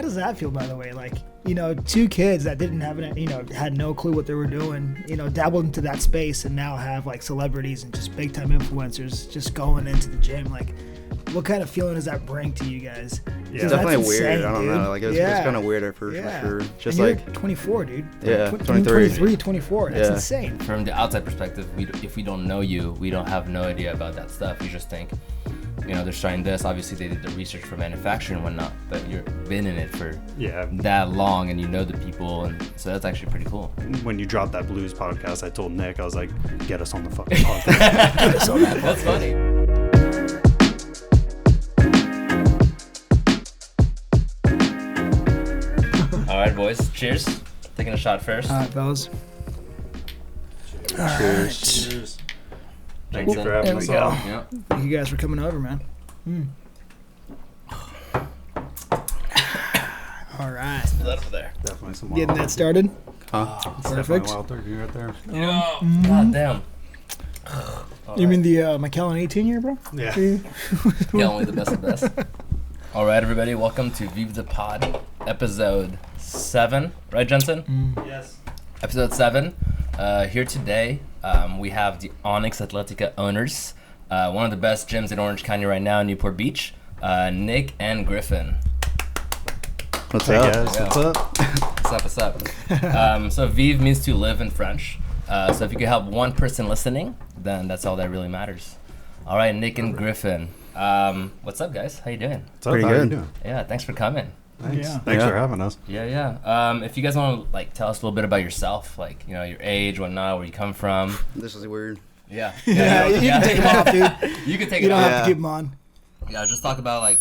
does that feel, by the way? Like, you know, 2 kids that didn't have, had no clue what they were doing, dabbled into that space and now have like celebrities and just big time influencers just going into the gym. Like, what kind of feeling does that bring to you guys? Yeah, it's definitely weird. I don't know. Like, it's kind of weird for sure. Just and like you're 24, dude. Yeah, 23, 24. That's insane. From the outside perspective, if we don't know you, we don't have no idea about that stuff. We just think, they're starting this. Obviously, they did the research for manufacturing and whatnot, but you've been in it for that long, and you know the people, and so that's actually pretty cool. When you dropped that blues podcast, I told Nick, I was like, get us on the fucking podcast. Get us on that podcast. That's funny. All right, boys. Cheers. Taking a shot first. All right, fellas. Cheers. Cheers. Thank you for having us on. Yeah. Thank you guys for coming over, man. All right. That over there. Definitely some Getting that started. Perfect. Wild turkey right there. God damn. You mean the Macallan 18 year, bro? Yeah. Yeah, only the best of the best. All right, everybody. Welcome to Vive the Pod, episode 7. Right, Jensen? Yes. Episode 7. Here today, we have the Onyx Athletica owners, one of the best gyms in Orange County right now in Newport Beach, Nick and Griffin. What's up? Guys, Yeah. What's up? What's up? So Vive means to live in French. So if you could help one person listening, then that's all that really matters. All right, Nick and Griffin. What's up, guys? How you doing? What's up? Pretty How good. you doing? Yeah, thanks for coming. Thanks. Yeah. Thanks for having us. Yeah. If you guys want to tell us a little bit about yourself, your age, whatnot, where you come from. This is weird. Yeah. Yeah, you can take them off, dude. You can take You it don't off. have to keep them on. Yeah, just talk about a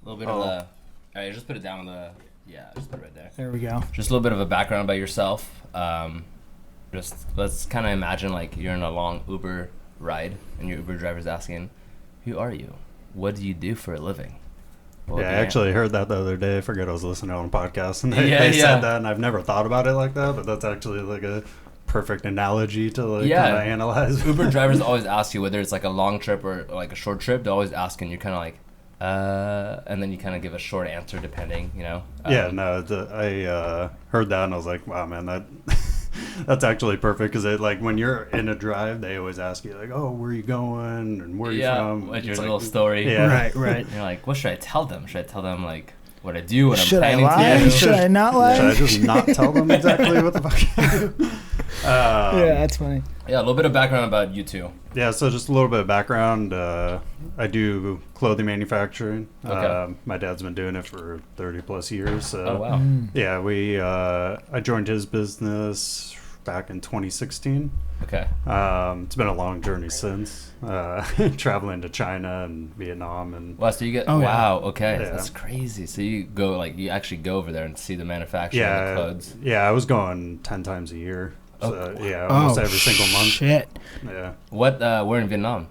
little bit of the. All right, just put it down on the. Yeah, just put it right there. There we go. Just a little bit of a background about yourself. Just let's kind of imagine you're in a long Uber ride and your Uber driver's asking, "Who are you? What do you do for a living?" I actually heard that the other day. I forget I was listening on a podcast and they said that, and I've never thought about it like that, but that's actually like a perfect analogy to kind of analyze. Uber drivers always ask you whether it's like a long trip or like a short trip. They're always asking, you're kind of like, and then you kind of give a short answer depending, I heard that and I was like, wow, man, that's actually perfect, because when you're in a drive, they always ask you oh, where are you going and where are you from? What's your little story? Yeah. Right. And you're like, what should I tell them? Should I tell them what I do, what I'm Should I planning lie? to do? Should I not lie? Should I just not tell them exactly what the fuck I do? Yeah, that's funny. Yeah, a little bit of background about you two. Yeah, so just a little bit of background. I do clothing manufacturing. Okay. My dad's been doing it for 30 plus years. So Oh wow. Yeah, I joined his business back in 2016. Okay. It's been a long journey since, traveling to China and Vietnam and Wow, so you get okay, Yeah. that's crazy. So you go you actually go over there and see the manufacturing of the clothes. Yeah, I was going 10 times a year. So, Oh. almost every single month. Shit. Yeah. What where in Vietnam?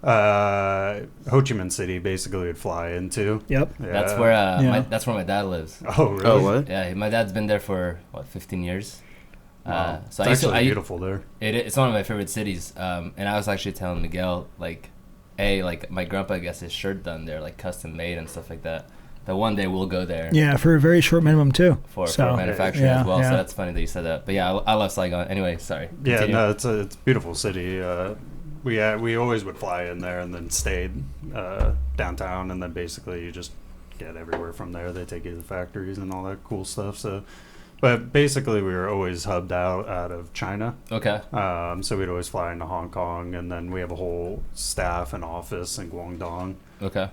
Ho Chi Minh City basically would fly into. Yep. Yeah. That's where my dad lives. Oh, really? Oh, what? Yeah, my dad's been there for 15 years. Wow. So it's actually beautiful there. It's one of my favorite cities. And I was actually telling Miguel my grandpa gets his shirt done there, custom made and stuff like that. But one day we'll go there. Yeah, for a very short minimum too. For manufacturing as well. So that's funny that you said that. But yeah, I love Saigon. Anyway, sorry. Yeah, Continue. no, it's a beautiful city. We always would fly in there and then stayed downtown, and then basically you just get everywhere from there. They take you to the factories and all that cool stuff. So, but basically we were always hubbed out of China. Okay. So we'd always fly into Hong Kong, and then we have a whole staff and office in Guangdong. Okay.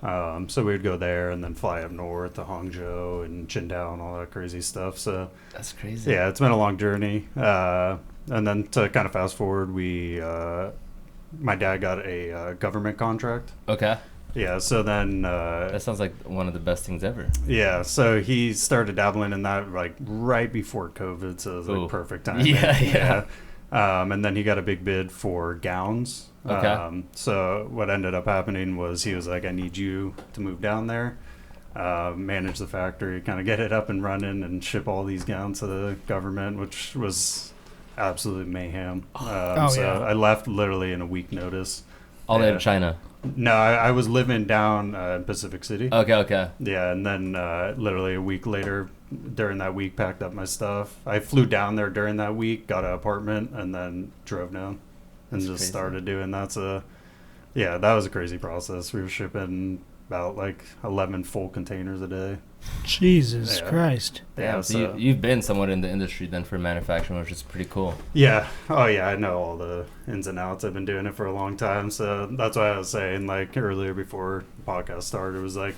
So we'd go there and then fly up north to Hangzhou and Qingdao and all that crazy stuff. So That's crazy. yeah, it's been a long journey. And then to kind of fast forward, my dad got a government contract. Okay. Yeah, so then That sounds like one of the best things ever. yeah, so he started dabbling in that right before COVID, so it was perfect time. Yeah. And then he got a big bid for gowns. Okay. So what ended up happening was he was like, I need you to move down there, manage the factory, kind of get it up and running, and ship all these gowns to the government, which was absolute mayhem. So yeah. I left literally in a week notice. All the way to China. No, I was living down in Pacific City. Okay. Yeah, and then literally a week later, during that week, packed up my stuff. I flew down there during that week, got an apartment, and then drove down and just crazy. Started doing that. So, yeah, that was a crazy process. We were shipping about like 11 full containers a day. Jesus Christ. Yeah, so you've been somewhat in the industry then for manufacturing, which is pretty cool. Yeah. Oh, yeah, I know all the ins and outs. I've been doing it for a long time. So that's why I was saying, like, earlier before the podcast started, it was like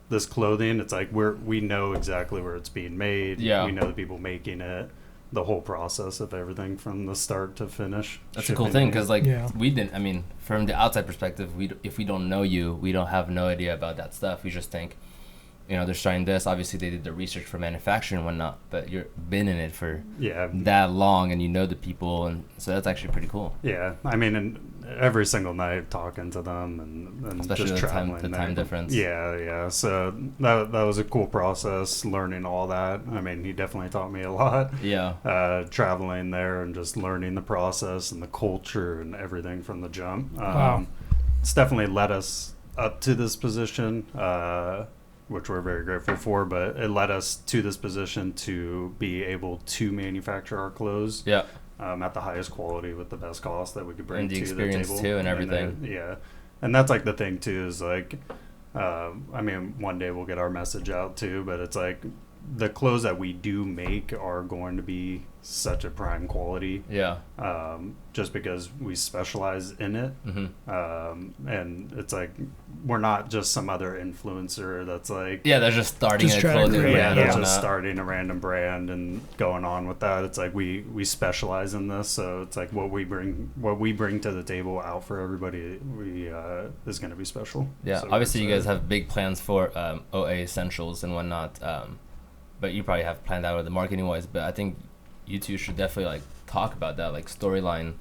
this clothing, it's like we know exactly where it's being made. Yeah. We know the people making it. The whole process of everything from the start to finish. That's a cool thing because, like, we didn't, I mean, from the outside perspective, if we don't know you, we don't have no idea about that stuff. We just think, you know, they're starting this. Obviously, they did the research for manufacturing and whatnot, but you've been in it for that long and you know the people. And so that's actually pretty cool. Yeah. I mean, and every single night talking to them and especially just traveling the time difference. Yeah. So that was a cool process, learning all that. I mean, he definitely taught me a lot. Yeah. Traveling there and just learning the process and the culture and everything from the jump. Wow. It's definitely led us up to this position, which we're very grateful for, but it led us to this position to be able to manufacture our clothes. Yeah. At the highest quality with the best cost that we could bring and the to experience the table. too and everything. Yeah. And that's like the thing too is like, I mean, one day we'll get our message out too, but it's like the clothes that we do make are going to be such a prime quality. Yeah. Just because we specialize in it. Mm-hmm. And it's like, we're not just some other influencer that's like... Yeah, they're just starting a clothing brand. Yeah, just starting a random brand and going on with that. It's like we specialize in this, so it's like what we bring to the table out for everybody is going to be special. Yeah, so obviously you guys have big plans for OA Essentials and whatnot, but you probably have planned out with the marketing wise, but I think you two should definitely like talk about that, like storyline,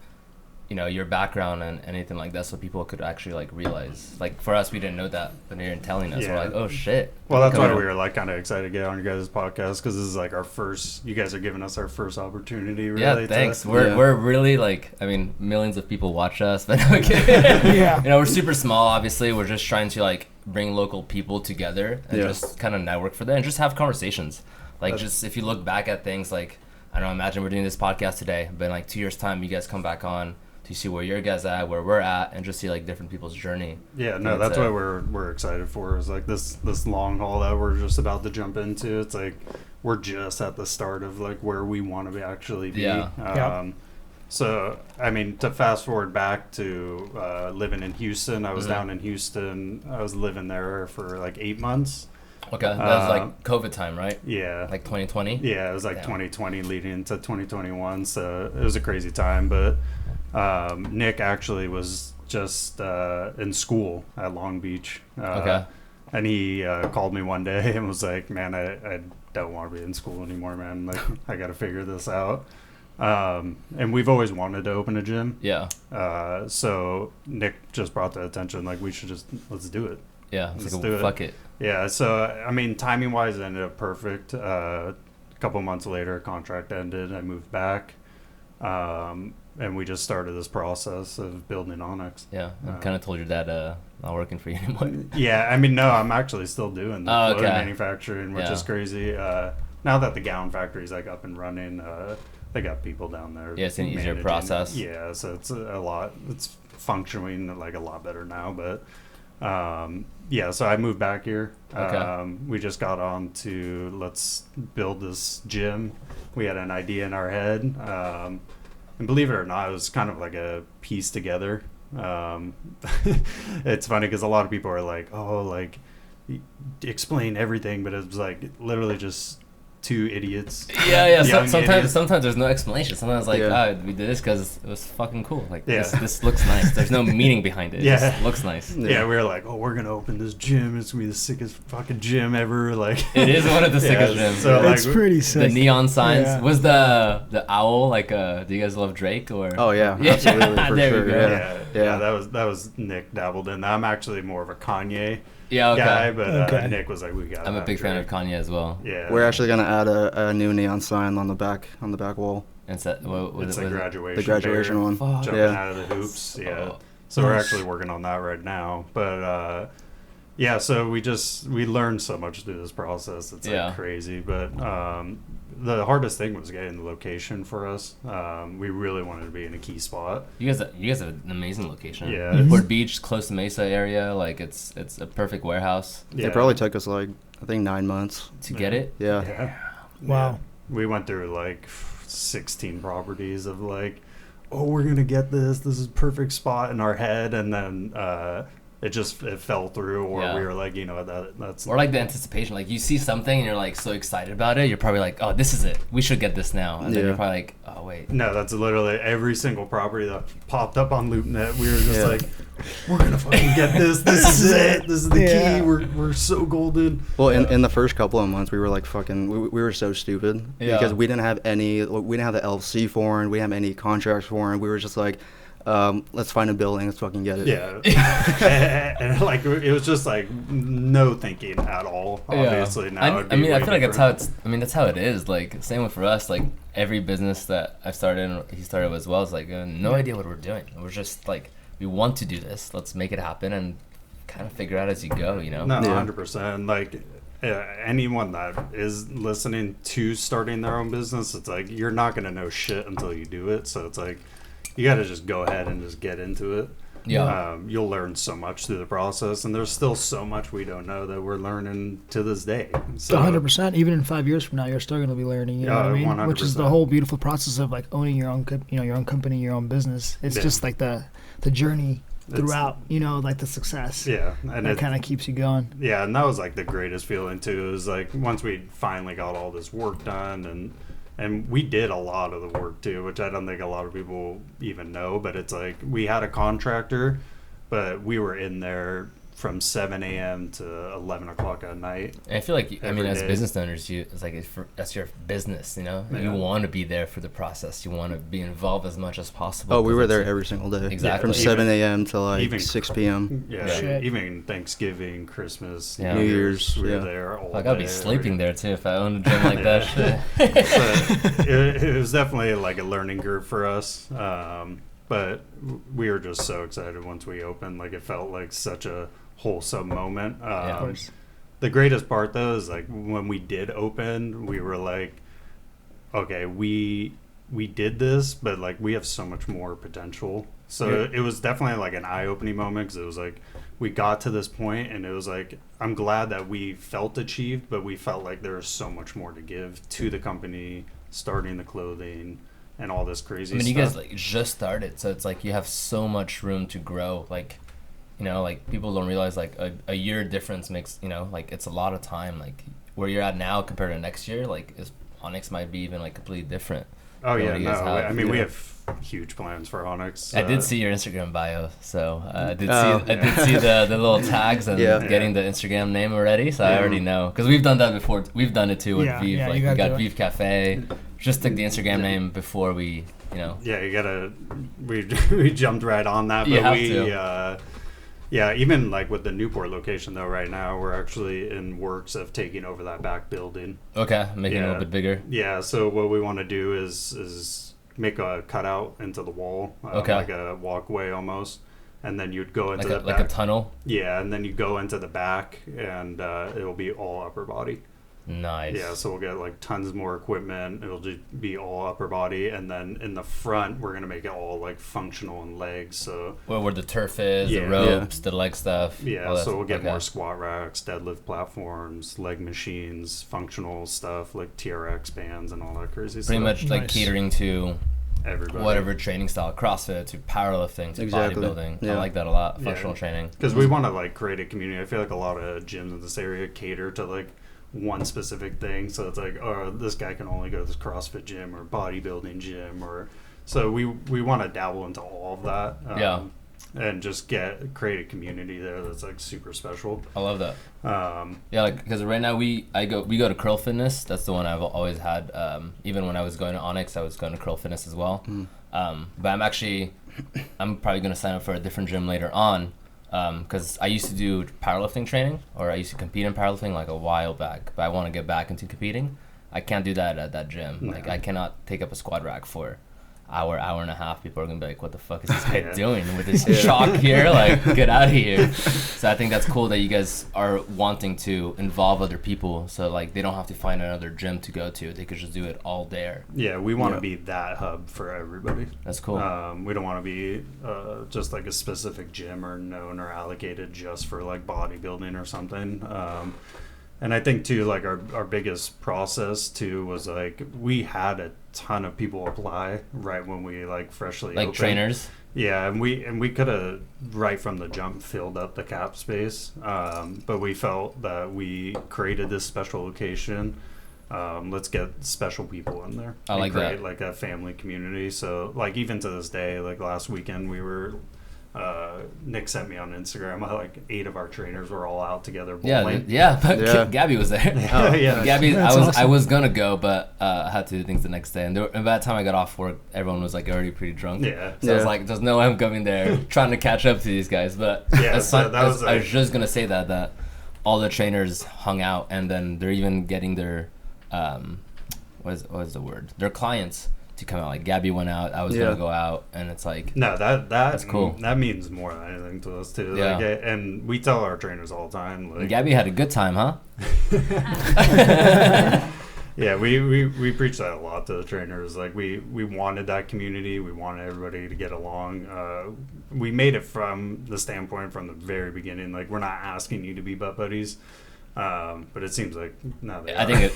you know, your background and anything like that, so people could actually like realize. Like for us, we didn't know that, but you're telling us, we're like, oh shit. Well, that's why we were like kind of excited to get on your guys' podcast, because this is like our first. You guys are giving us our first opportunity. Really, yeah, thanks. We're really like, I mean, millions of people watch us, but okay. Yeah. You know, we're super small. Obviously, we're just trying to like bring local people together and just kind of network for that and just have conversations. Like, just if you look back at things, like, I don't know, imagine we're doing this podcast today, but in like 2 years' time, you guys come back on to see where your guys at, where we're at, and just see like different people's journey. Yeah, no, that's what we're excited for, is like this long haul that we're just about to jump into. It's like we're just at the start of like where we want to actually be. Yeah. So, I mean, to fast forward back to living in Houston, I was down in Houston. I was living there for like 8 months. Okay, that was like COVID time, right? Yeah. Like 2020? Yeah, it was like 2020 leading into 2021, so it was a crazy time. But Nick actually was just in school at Long Beach. And he called me one day and was like, man, I don't want to be in school anymore, man. Like, I got to figure this out. And we've always wanted to open a gym. Yeah. So Nick just brought the attention, like, let's do it. Yeah, it's like, fuck it. Yeah, so, I mean, timing-wise, it ended up perfect. A couple months later, contract ended. I moved back, and we just started this process of building Onyx. Yeah, I kind of told your dad not working for you anymore. Yeah, I mean, no, I'm actually still doing the clothing manufacturing, which is crazy. Now that the gown factory's, like, up and running, they got people down there. Yeah, it's an easier process. Yeah, so it's it's functioning, like, a lot better now, but... yeah, so I moved back here. We just got on to let's build this gym. We had an idea in our head. And believe it or not, it was kind of like a piece together. It's funny because a lot of people are like, oh, like, explain everything. But it was like literally just two idiots. Yeah. Sometimes there's no explanation. Sometimes like, we did this because it was fucking cool. Like, this looks nice. There's no meaning behind it. It just looks nice. Yeah, we were like, oh, we're gonna open this gym. It's gonna be the sickest fucking gym ever. Like, it is one of the sickest gyms. So it's like, pretty sick. The neon signs. Yeah. Was the owl like? Do you guys love Drake or? Oh yeah, absolutely, for there sure. We go. Yeah. That was Nick dabbled in. I'm actually more of a Kanye. Yeah, okay. Guy, but Nick was like, we got. I'm a big fan of Kanye as well. Yeah, we're actually gonna add a new neon sign on the back wall. And so, it's the graduation. The graduation one. Jumping out of the hoops. Yeah. So we're actually working on that right now. But yeah, so we learned so much through this process. It's like crazy. But the hardest thing was getting the location for us. We really wanted to be in a key spot. You guys have an amazing location. Yeah, Newport Beach, close to Mesa area. Like it's a perfect warehouse. Yeah. It probably took us like I think 9 months to get it. Yeah. Wow. We went through like 16 properties of like, oh, we're gonna get this. This is perfect spot in our head, and then it fell through, or we were like, you know, that's or like the anticipation. Like you see something and you're like so excited about it. You're probably like, oh, this is it. We should get this now. And then you're probably like, oh wait. No, that's literally every single property that popped up on LoopNet. We were just like, we're gonna fucking get this. This is it. This is the key. We're so golden. Well, in the first couple of months, we were like fucking. We were so stupid because we didn't have the LC for it. We didn't have any contracts for it. We were just like, let's find a building. Let's fucking get it. Yeah. and like it was just like no thinking at all. Obviously now. I mean, I feel like that's how it is. Like same with for us. Like every business that I've started and he started as well is like no idea what we're doing. We're just like, we want to do this. Let's make it happen and kind of figure out as you go, you know? No, 100%. Like, anyone that is listening to starting their own business, it's like, you're not going to know shit until you do it. So it's like, you got to just go ahead and just get into it. Yeah. You'll learn so much through the process, and there's still so much we don't know that we're learning to this day. So 100%. Even in 5 years from now, you're still going to be learning. You know what I mean? 100%. Which is the whole beautiful process of like owning your own, your own company, your own business. It's just like the journey throughout, like the success. Yeah, and it kind of keeps you going. Yeah, and that was like the greatest feeling too. Is like once we finally got all this work done, and we did a lot of the work too, which I don't think a lot of people even know. But it's like we had a contractor, but we were in there from 7 a.m. to 11 o'clock at night. And I feel like, as business owners, it's like that's your business, you know? You want to be there for the process. You want to be involved as much as possible. Oh, we were there every single day. Exactly. From 7 a.m. to like 6 p.m. Yeah, even Thanksgiving, Christmas, New Year's. We were there all like, day. I'd be sleeping there, too, if I owned a gym like that. So it was definitely like a learning curve for us. But we were just so excited once we opened. Like, it felt like such a wholesome moment. The greatest part though is like when we did open, we were like, okay, we did this, but like we have so much more potential. So it was definitely like an eye-opening moment, because it was like we got to this point and it was like, I'm glad that we felt achieved, but we felt like there was so much more to give to the company, starting the clothing and all this crazy stuff. You guys like just started, so it's like you have so much room to grow. Like, like people don't realize like a year difference makes, like it's a lot of time. Like where you're at now compared to next year, like Onyx might be even like completely different. Oh yeah, no. I mean, we have huge plans for Onyx. I did see your Instagram bio, so I did see the little tags and getting the Instagram name already. So I already know, because we've done that before. We've done it too with Vive. Like we got Vive Cafe. Just took the Instagram name before we, Yeah, you gotta. We jumped right on that, but you have to. Yeah, even like with the Newport location though, right now we're actually in works of taking over that back building. Okay, making it a little bit bigger. Yeah, so what we want to do is make a cutout into the wall, like a walkway almost, and then you'd go into like a tunnel. Yeah, and then you go into the back, and it'll be all upper body. Nice. Yeah, so we'll get like tons more equipment. It'll just be all upper body, and then in the front we're gonna make it all like functional and legs. So where the turf is, the ropes, the leg stuff. Yeah, so we'll get more squat racks, deadlift platforms, leg machines, functional stuff like TRX bands and all that crazy stuff. Pretty much like catering to everybody, whatever training style, CrossFit to powerlifting to bodybuilding. I like that a lot. Functional training, because we want to like create a community. I feel like a lot of gyms in this area cater to like one specific thing, so it's like, oh, this guy can only go to this CrossFit gym or bodybuilding gym, or so we want to dabble into all of that. And just create a community there that's like super special. I love that. Like because right now we go to Curl Fitness. That's the one I've always had. Even when I was going to Onyx, I was going to Curl Fitness as well. But I'm probably going to sign up for a different gym later on. Because I used to do powerlifting training, or I used to compete in powerlifting like a while back, but I want to get back into competing. I can't do that at that gym. No. Like I cannot take up a squat rack for hour and a half, people are gonna be like, what the fuck is this guy doing with this chalk here? Like, get out of here. So I think that's cool that you guys are wanting to involve other people, so like they don't have to find another gym to go to. They could just do it all there. Yeah, we want to be that hub for everybody. That's cool. We don't want to be just like a specific gym or known or allocated just for like bodybuilding or something. And I think too, like our biggest process too was like we had a ton of people apply right when we like freshly like opened. Trainers. Yeah, and we could have right from the jump filled up the cap space, but we felt that we created this special location. Let's get special people in there. I like create that. Like a family community. So like even to this day, like last weekend we were. Nick sent me on Instagram. Like 8 of our trainers were all out together bowling. Yeah. Gabby was there. Yeah. Gabby, Awesome. I was gonna go, but I had to do things the next day. And by the time I got off work, everyone was like already pretty drunk. Yeah. So I was like, there's no way I'm coming there trying to catch up to these guys. But Yeah, so that was I was just gonna say that all the trainers hung out, and then they're even getting their what is the word? Their clients to come out. Like Gabby went out, I was gonna go out, and it's like No, that's cool. That means more than anything to us too. Yeah. Like, and we tell our trainers all the time. Like, Gabby had a good time, huh? yeah, we preach that a lot to the trainers. Like we wanted that community. We wanted everybody to get along. We made it from the standpoint from the very beginning. Like we're not asking you to be butt buddies. But it seems like now they I are. think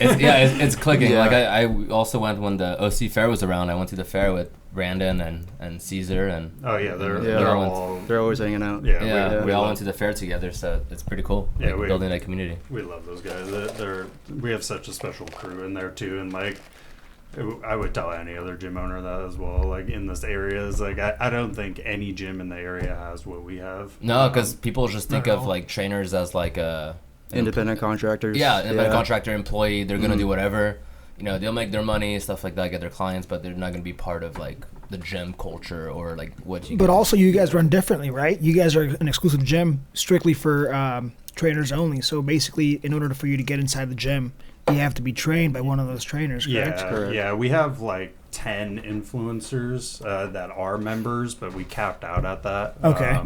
it's clicking. Yeah. Like I also went when the OC fair was around. I went to the fair with Brandon and Caesar and Oh yeah, they're they're always hanging out. we all went to the fair together, so it's pretty cool. Yeah, like, building that community. We love those guys. We have such a special crew in there too, and like I would tell any other gym owner that as well. Like in this area, is like I don't think any gym in the area has what we have. No, because people just think not at of all. like trainers as like a Independent contractors. independent contractor employee. They're gonna do whatever. You know, they'll make their money, stuff like that, get their clients, but they're not gonna be part of like the gym culture or like what you. But also, you guys run differently, right? You guys are an exclusive gym strictly for trainers only. So basically, in order for you to get inside the gym, you have to be trained by one of those trainers, correct? Yeah. We have like 10 influencers that are members, but we capped out at that. Okay.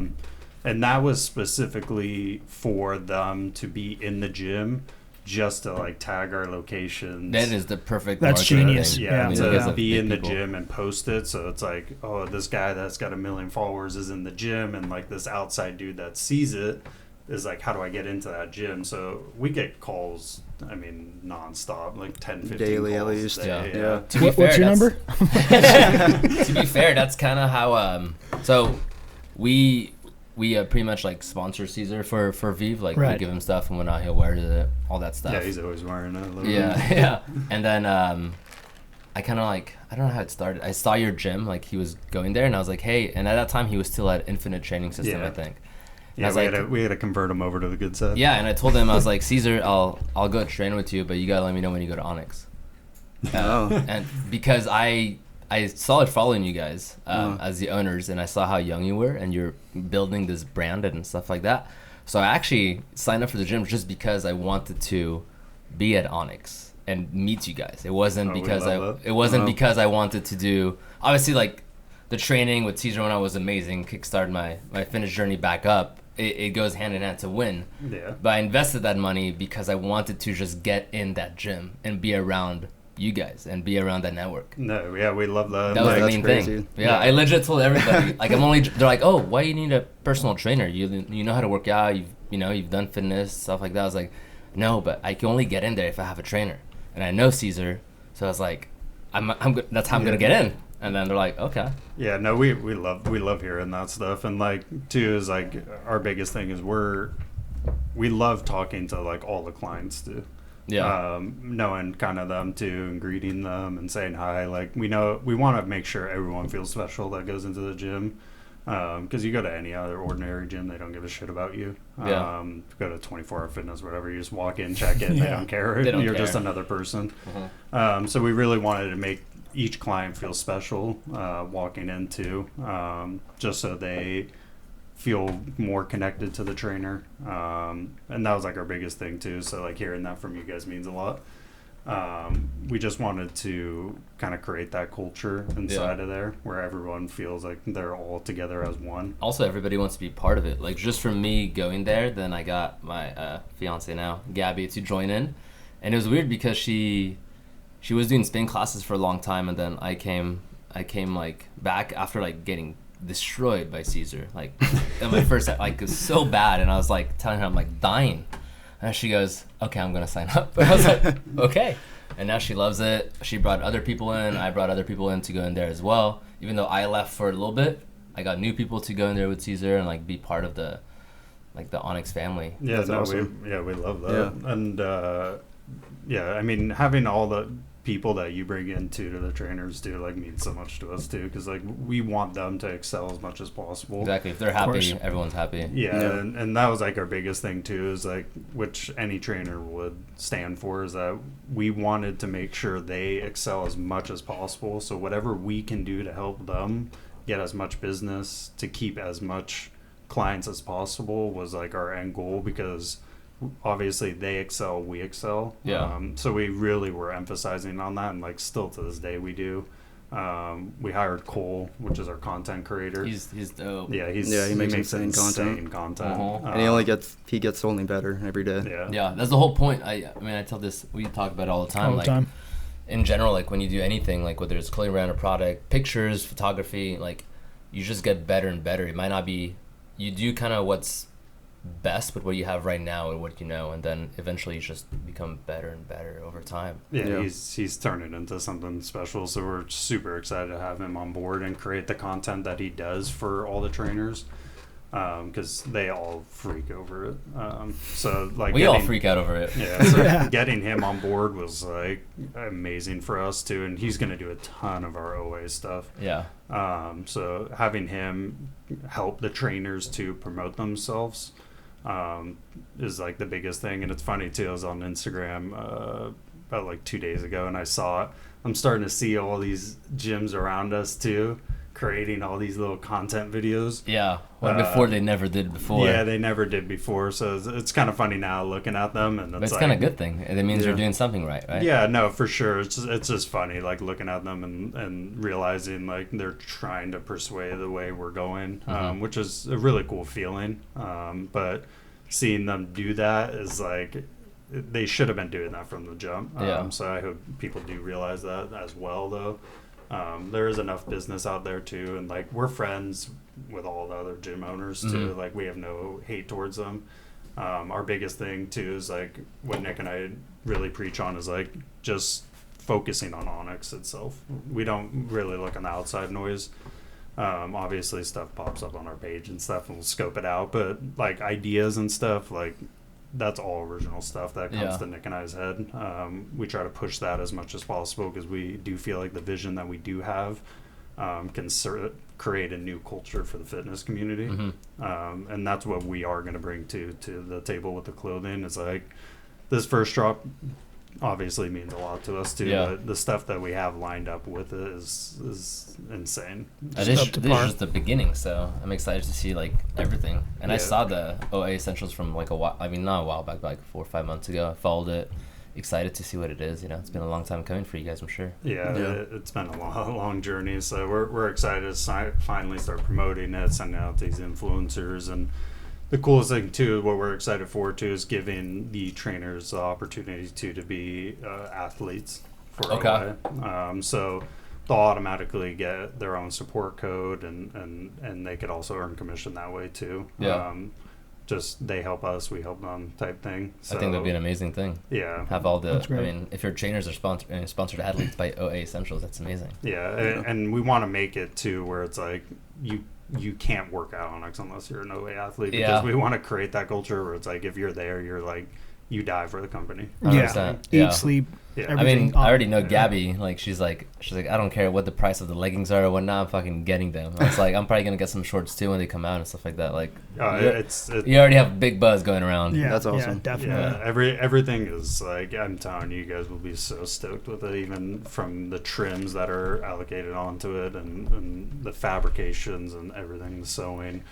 And that was specifically for them to be in the gym, just to like tag our locations. That is the perfect. That's marketing. genius. Yeah, Yeah, to yeah. be in the People. gym and post it. So it's like, oh, this guy that's got 1 million followers is in the gym, and like this outside dude that sees it is like, how do I get into that gym? So we get calls, I mean, nonstop, like 10, 15 Daily at calls a least. day, Yeah. To be What's fair, your number? To be fair, that's kind of how. So we pretty much like sponsor Caesar for Vive. Like Right. we give him stuff and whatnot. He'll wear it, all that stuff. Yeah, he's always wearing it. literally. Yeah. And then I kind of like, I don't know how it started. I saw your gym, like he was going there, and I was like, hey. And at that time, he was still at Infinite Training System, Yeah. I think. And Yeah, I was we had to convert him over to the good side. yeah, and I told him, I was like, Caesar, I'll go train with you, but you gotta let me know when you go to Onyx. Oh. And because I started following you guys as the owners, and I saw how young you were, and you're building this brand and stuff like that. So I actually signed up for the gym just because I wanted to be at Onyx and meet you guys. It wasn't we because love that. it wasn't because I wanted to do, obviously, like the training with Caesar when I was amazing, kickstarted my fitness journey back up. It goes hand in hand to win. Yeah. But I invested that money because I wanted to just get in that gym and be around you guys and be around that network. No, yeah, we love that. That was the that's main crazy. thing. Yeah, I legit told everybody. Like they're like, oh, why you need a personal trainer? You know how to work out. You've done fitness, stuff like that. I was like, no, but I can only get in there if I have a trainer, and I know Caesar, so I was like, that's how I'm gonna get in. And then they're like, okay. Yeah, no, we love hearing that stuff, and like too is like our biggest thing is we love talking to like all the clients too. Yeah. Knowing kind of them too and greeting them and saying hi. Like we want to make sure everyone feels special that goes into the gym. Because you go to any other ordinary gym, they don't give a shit about you. Yeah. Go to 24 Hour Fitness, whatever, you just walk in, check in, they don't care. They don't You're care. just another person. So we really wanted to make each client feel special walking into, just so they feel more connected to the trainer. And that was like our biggest thing too. So like hearing that from you guys means a lot. we just wanted to kind of create that culture inside of there where everyone feels like they're all together as one. Also, everybody wants to be part of it. Like, just from me going there, then I got my fiance now, Gabby, to join in. And it was weird because she was doing spin classes for a long time, and then I came like back after like getting destroyed by Caesar. Like, at my first, like, it was so bad, and I was like telling her I'm like dying. And she goes, okay, I'm going to sign up. I was like, okay. And now she loves it. She brought other people in. I brought other people in to go in there as well. Even though I left for a little bit, I got new people to go in there with Caesar and like be part of the Onyx family. Yeah, that's awesome. we love that. Yeah. And I mean, having all the people that you bring into the trainers too like means so much to us too, because like we want them to excel as much as possible. Exactly. If they're happy, everyone's happy. And that was like our biggest thing too, is like, which any trainer would stand for, is that we wanted to make sure they excel as much as possible, so whatever we can do to help them get as much business, to keep as much clients as possible, was like our end goal, because obviously they excel, we excel. So we really were emphasizing on that, and like still to this day we do. We hired Cole, which is our content creator. He's dope. He makes insane content. And he gets only better every day. Yeah, that's the whole point. I mean, I tell this, we talk about it all the time. In general, like when you do anything, like whether it's clothing brand or product, pictures, photography, like you just get better and better. It might not be, you do kind of what's best with what you have right now and what you know, and then eventually you just become better and better over time. He's turning into something special, so we're super excited to have him on board and create the content that he does for all the trainers, because they all freak over it. So like we all freak out over it. Getting him on board was like amazing for us too, and he's going to do a ton of our OA stuff. So having him help the trainers to promote themselves is like the biggest thing. And it's funny too, I was on Instagram about like 2 days ago, and I saw it. I'm starting to see all these gyms around us too creating all these little content videos. Before they never did before. They never did before, so it's kind of funny now looking at them, and it's kind of a good thing. It means you're doing something right? Yeah, no, for sure. It's just funny, like looking at them and realizing like they're trying to persuade the way we're going, which is a really cool feeling. But seeing them do that is like, they should have been doing that from the jump. So I hope people do realize that as well, though. There is enough business out there too, and like we're friends with all the other gym owners too. Like we have no hate towards them. Our biggest thing too is like what Nick and I really preach on is like just focusing on Onyx itself. We don't really look on the outside noise. Obviously stuff pops up on our page and stuff, and we'll scope it out, but like ideas and stuff, like that's all original stuff that comes to Nick and I's head. We try to push that as much as possible, because we do feel like the vision that we do have can create a new culture for the fitness community. And that's what we are going to bring to the table with the clothing. It's like this first drop obviously means a lot to us too, but the stuff that we have lined up with it is insane. This is just the beginning, so I'm excited to see like everything. And I saw the OA Essentials from like a while, I mean not a while back, but like 4 or 5 months ago. I followed it, excited to see what it is. It's been a long time coming for you guys, I'm sure. It's been a long journey, so we're excited to finally start promoting it, sending out these influencers. And the coolest thing too, what we're excited for too, is giving the trainers the opportunity to be athletes for OA. So they'll automatically get their own support code, and they could also earn commission that way too. Just they help us, we help them type thing. So, I think that'd be an amazing thing. Have all the, I mean, if your trainers are sponsored athletes by OA Essentials, that's amazing. And we want to make it too where it's like you can't work out Onyx unless you're an OA athlete, because we want to create that culture where it's like if you're there, you're like, you die for the company. Eat, sleep. I mean, I already know Gabby. Like she's like, I don't care what the price of the leggings are or whatnot. I'm fucking getting them. I was like, I'm probably gonna get some shorts too when they come out and stuff like that. Like, you already have a big buzz going around. That's awesome. Yeah, definitely. Everything is like, I'm telling you, you guys will be so stoked with it. Even from the trims that are allocated onto it, and the fabrications and everything, the sewing.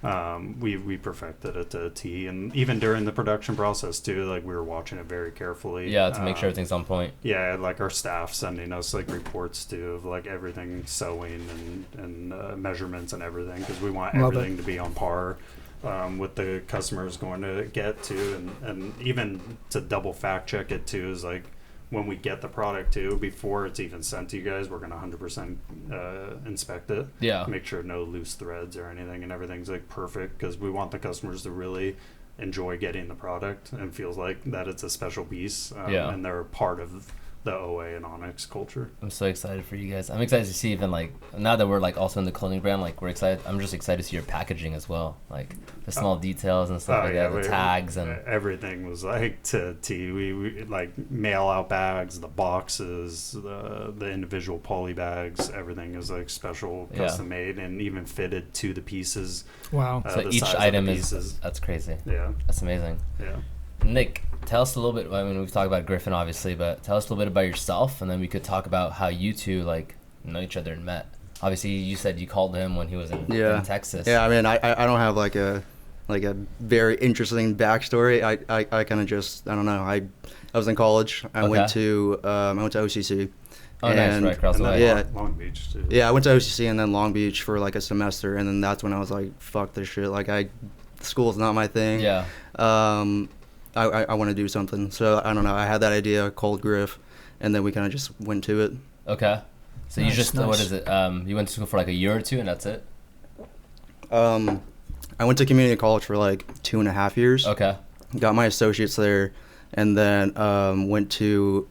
we perfected it to a T. And even during the production process too, like we were watching it very carefully. Yeah, to make sure everything's on point. Yeah, like our staff sending us like reports too of like everything sewing and measurements and everything, because we want everything to be on par with the customers going to get to, and even to double fact check it too, is like when we get the product too, before it's even sent to you guys, we're gonna 100% inspect it. Yeah. Make sure no loose threads or anything, and everything's like perfect, because we want the customers to really enjoy getting the product and feels like that it's a special piece, and they're a part of the OA and Onyx culture. I'm so excited for you guys. I'm excited to see, even like now that we're like also in the clothing brand, like we're excited. I'm just excited to see your packaging as well, like the small details and stuff like that, the tags and everything was like to T. We like mail out bags, the boxes, the individual poly bags. Everything is like special, custom made, and even fitted to the pieces. Wow! So each item is that's crazy. Yeah, that's amazing. Yeah. Nick, tell us a little bit. I mean, we've talked about Griffin, obviously, but tell us a little bit about yourself, and then we could talk about how you two like know each other and met. Obviously, you said you called him when he was in Texas. Yeah, I mean, I don't have like a very interesting backstory. I kind of just, I don't know. I was in college. I went to OCC. Oh, nice, right across the way. Yeah, Long Beach too. Yeah, I went to OCC and then Long Beach for like a semester, and then that's when I was like, fuck this shit. Like school's not my thing. Yeah. I want to do something. So I don't know. I had that idea, cold Griff, and then we kind of just went to it. Okay. So you just what is it? You went to school for like a year or two, and that's it. I went to community college for like 2.5 years. Okay. Got my associates there, and then went to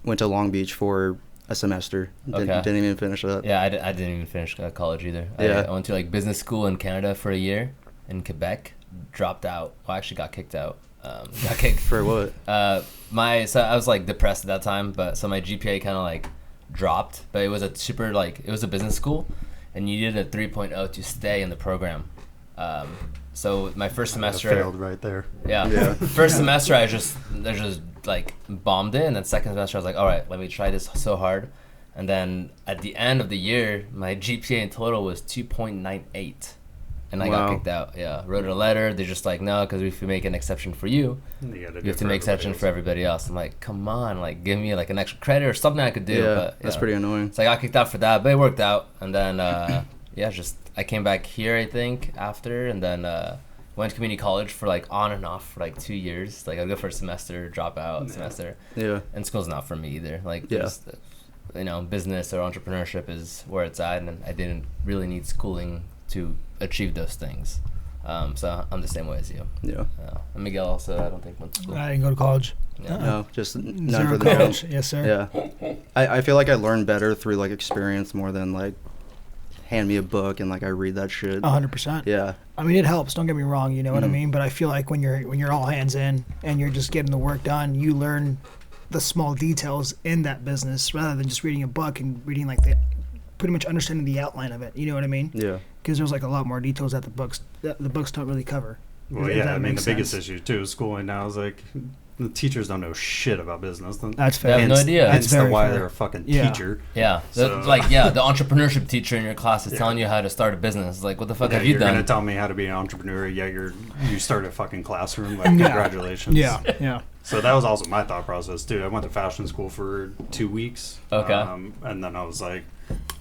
Long Beach for a semester. Didn't even finish that. Yeah, I didn't even finish college either. Yeah. I went to like business school in Canada for a year in Quebec. Dropped out. Well, I actually got kicked out. Got kicked for what? So I was like depressed at that time, but so my GPA kind of like dropped. But it was a super it was a business school, and you needed a 3.0 to stay in the program. So my first semester failed right there. Yeah. First semester I just like bombed it, and then second semester I was like, all right, let me try this so hard, and then at the end of the year my GPA in total was 2.98. And I got kicked out. Yeah, wrote a letter. They're just like, no, because if we make an exception for you, you have to make exception for everybody else. I'm like, come on, like give me like an extra credit or something I could do. Yeah, but, that's pretty annoying. So I got kicked out for that, but it worked out. And then I came back here I think after, and then went to community college for like on and off for like 2 years. Like I'd go for a semester, drop out semester. Yeah. And school's not for me either. Like just, business or entrepreneurship is where it's at, and I didn't really need schooling to achieve those things. So I'm the same way as you. Yeah. And Miguel also, I don't think went to school. I didn't go to college. Yeah. No, just none Zero for the college. Yes, sir. Yeah. I feel like I learn better through like experience more than like hand me a book and like I read that shit. 100%. Yeah. I mean, it helps. Don't get me wrong. You know what I mean. But I feel like when you're all hands in and you're just getting the work done, you learn the small details in that business rather than just reading a book and reading like pretty much understanding the outline of it. You know what I mean? Yeah. Because there's like a lot more details that the books don't really cover. Well, yeah. I mean, the biggest issue too is schooling now is like the teachers don't know shit about business. That's fair. They have no idea. That's why they're a fucking teacher. Yeah. So, the entrepreneurship teacher in your class is telling you how to start a business. Like, what the fuck have you done? You're gonna tell me how to be an entrepreneur? Yeah, you start a fucking classroom. Like, congratulations. Yeah. So that was also my thought process too. I went to fashion school for 2 weeks. Okay. And then I was like,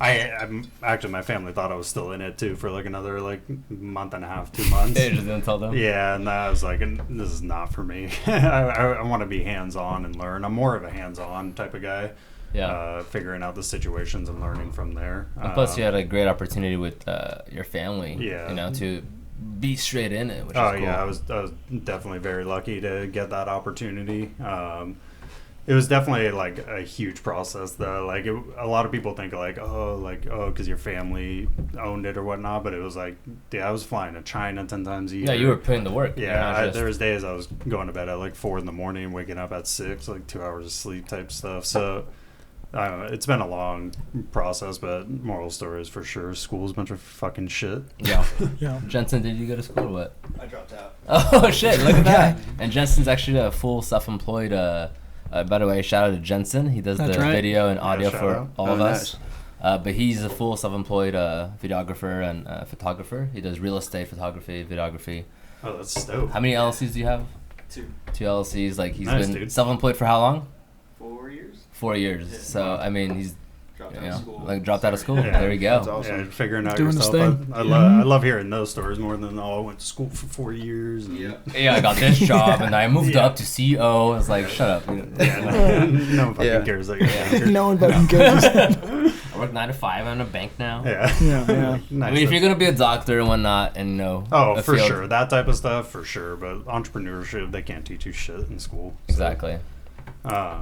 I'm actually, my family thought I was still in it too for like another like month and a half, 2 months. They just didn't tell them. Yeah, and I was like, this is not for me. I want to be hands-on and learn. I'm more of a hands-on type of guy. Yeah. Figuring out the situations and learning from there. And plus, you had a great opportunity with your family. Yeah. You know, to be straight in it, which is cool. Yeah, I was definitely very lucky to get that opportunity. It was definitely like a huge process though. Like a lot of people think like, because your family owned it or whatnot, but it was like, I was flying to China 10 times a year. Yeah, you were putting the work. Yeah, there was days I was going to bed at like 4 a.m, waking up at 6, like 2 hours of sleep type stuff. So I don't know, it's been a long process, but moral story is for sure, school's a bunch of fucking shit. Yeah. Yeah. Jensen, did you go to school or what? I dropped out. Oh shit! Look at that. And Jensen's actually a full self-employed. By the way, shout out to Jensen. He does the video and audio for all of us. But he's a full self-employed videographer and photographer. He does real estate photography, videography. Oh, that's dope. How many LLCs do you have? 2. 2 LLCs. Like he's Nice, been dude. self-employed for how long? 4 years. 4 years. Yeah. So I mean, he's Dropped out of school. like dropped out of school. Yeah. There we go. That's awesome. Yeah, figuring out Doing his yourself. thing. I love hearing those stories more than I went to school for 4 years. And Yeah, I got this job and I moved Yeah. up to CO. I was like, shut up. Yeah, no one fucking Yeah. cares that you're younger. No one fucking cares. I work 9 to 5. I'm in a bank now. Yeah. Yeah. Nice. I mean, if you're gonna be a doctor and whatnot, and Oh, a for field- sure. That type of stuff, for sure. But entrepreneurship, they can't teach you shit in school. So, Exactly.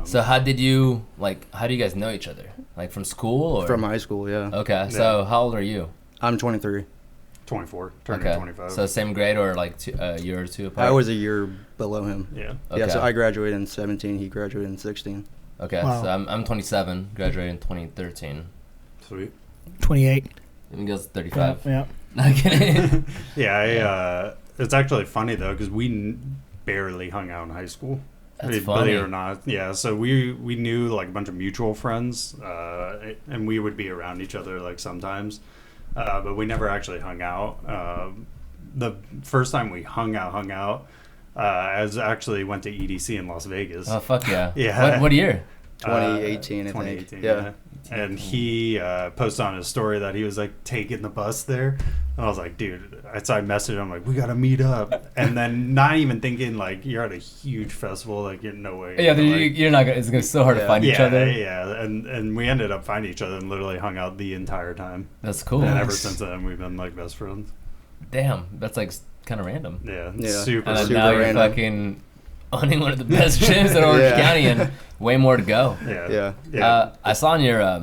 So how do you guys know each other? Like from school or From high school, yeah. Okay. So how old are you? I'm 23. 24, turning Okay. 25. So same grade or like a year or two apart? I was a year below him. yeah. Okay. Yeah, so I graduated in 17. He graduated in 16. Okay. Wow. So I'm 27, graduated in 2013. Sweet. 28. He goes Yeah. 35. Yeah. Not kidding. Yeah, it's actually funny, though, because we barely hung out in high school. That's Believe funny. it or not. Yeah, so we knew like a bunch of mutual friends, and we would be around each other like sometimes, but we never actually hung out. The first time we hung out, I actually went to EDC in Las Vegas. Oh fuck yeah. Yeah. What year? 2018, I think. 2018, Yeah. And he posted on his story that he was like taking the bus there. And I was like, dude, so I messaged him like, we gotta meet up. And then not even thinking like you're at a huge festival, like you're no way. Yeah, like, you're not gonna. It's gonna be so hard to Yeah. find each other. Yeah, and we ended up finding each other and literally hung out the entire time. That's cool. And ever Nice. since then, we've been like best friends. Damn, that's like kind of random. Yeah, Yeah. super. And then Super now you're random. fucking owning one of the best gyms in Orange Yeah. County, and way more to go. Yeah. I saw in your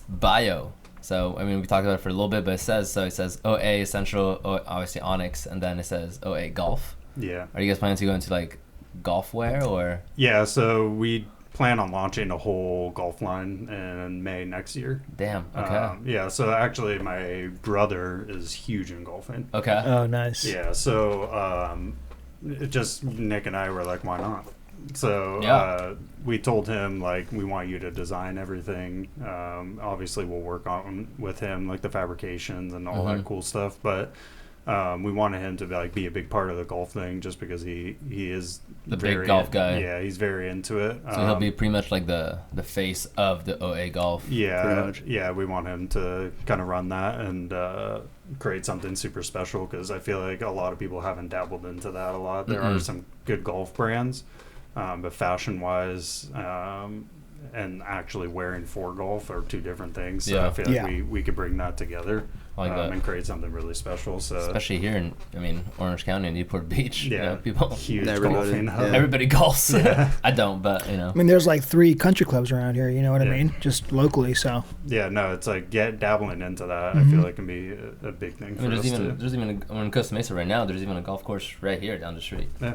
bio. So I mean, we talked about it for a little bit, but it says OA Essential, obviously Onyx, and then it says OA Golf. Yeah. Are you guys planning to go into like golf wear or? Yeah. So we plan on launching a whole golf line in May next year. Damn. Okay. Yeah, so actually my brother is huge in golfing. Okay. Oh, nice. Yeah, so it just Nick and I were like, why not? So Yeah. we told him like we want you to design everything. Obviously we'll work on with him like the fabrications and all that cool stuff, but we wanted him to be a big part of the golf thing just because he is The big golf guy. Yeah, he's very into it. So he'll be pretty much like the face of the OA Golf. pretty Yeah, much. yeah, we want him to kind of run that and create something super special because I feel like a lot of people haven't dabbled into that a lot. There are some good golf brands, but fashion-wise and actually wearing for golf are two different things. So Yeah. I feel like Yeah. we could bring that together Like that. and create something really special. So Especially here in, Orange County, Newport Beach. yeah, You know, people, huge Everybody, golfing hub. yeah. everybody golfs. Yeah. I don't, but you know. I mean, there's like 3 country clubs around here. You know what I Yeah. mean? Just locally. So Yeah, no, it's like dabbling into that. I feel like can be a big thing I for mean, us there's even we're in Costa Mesa right now. There's even a golf course right here down the street. Yeah.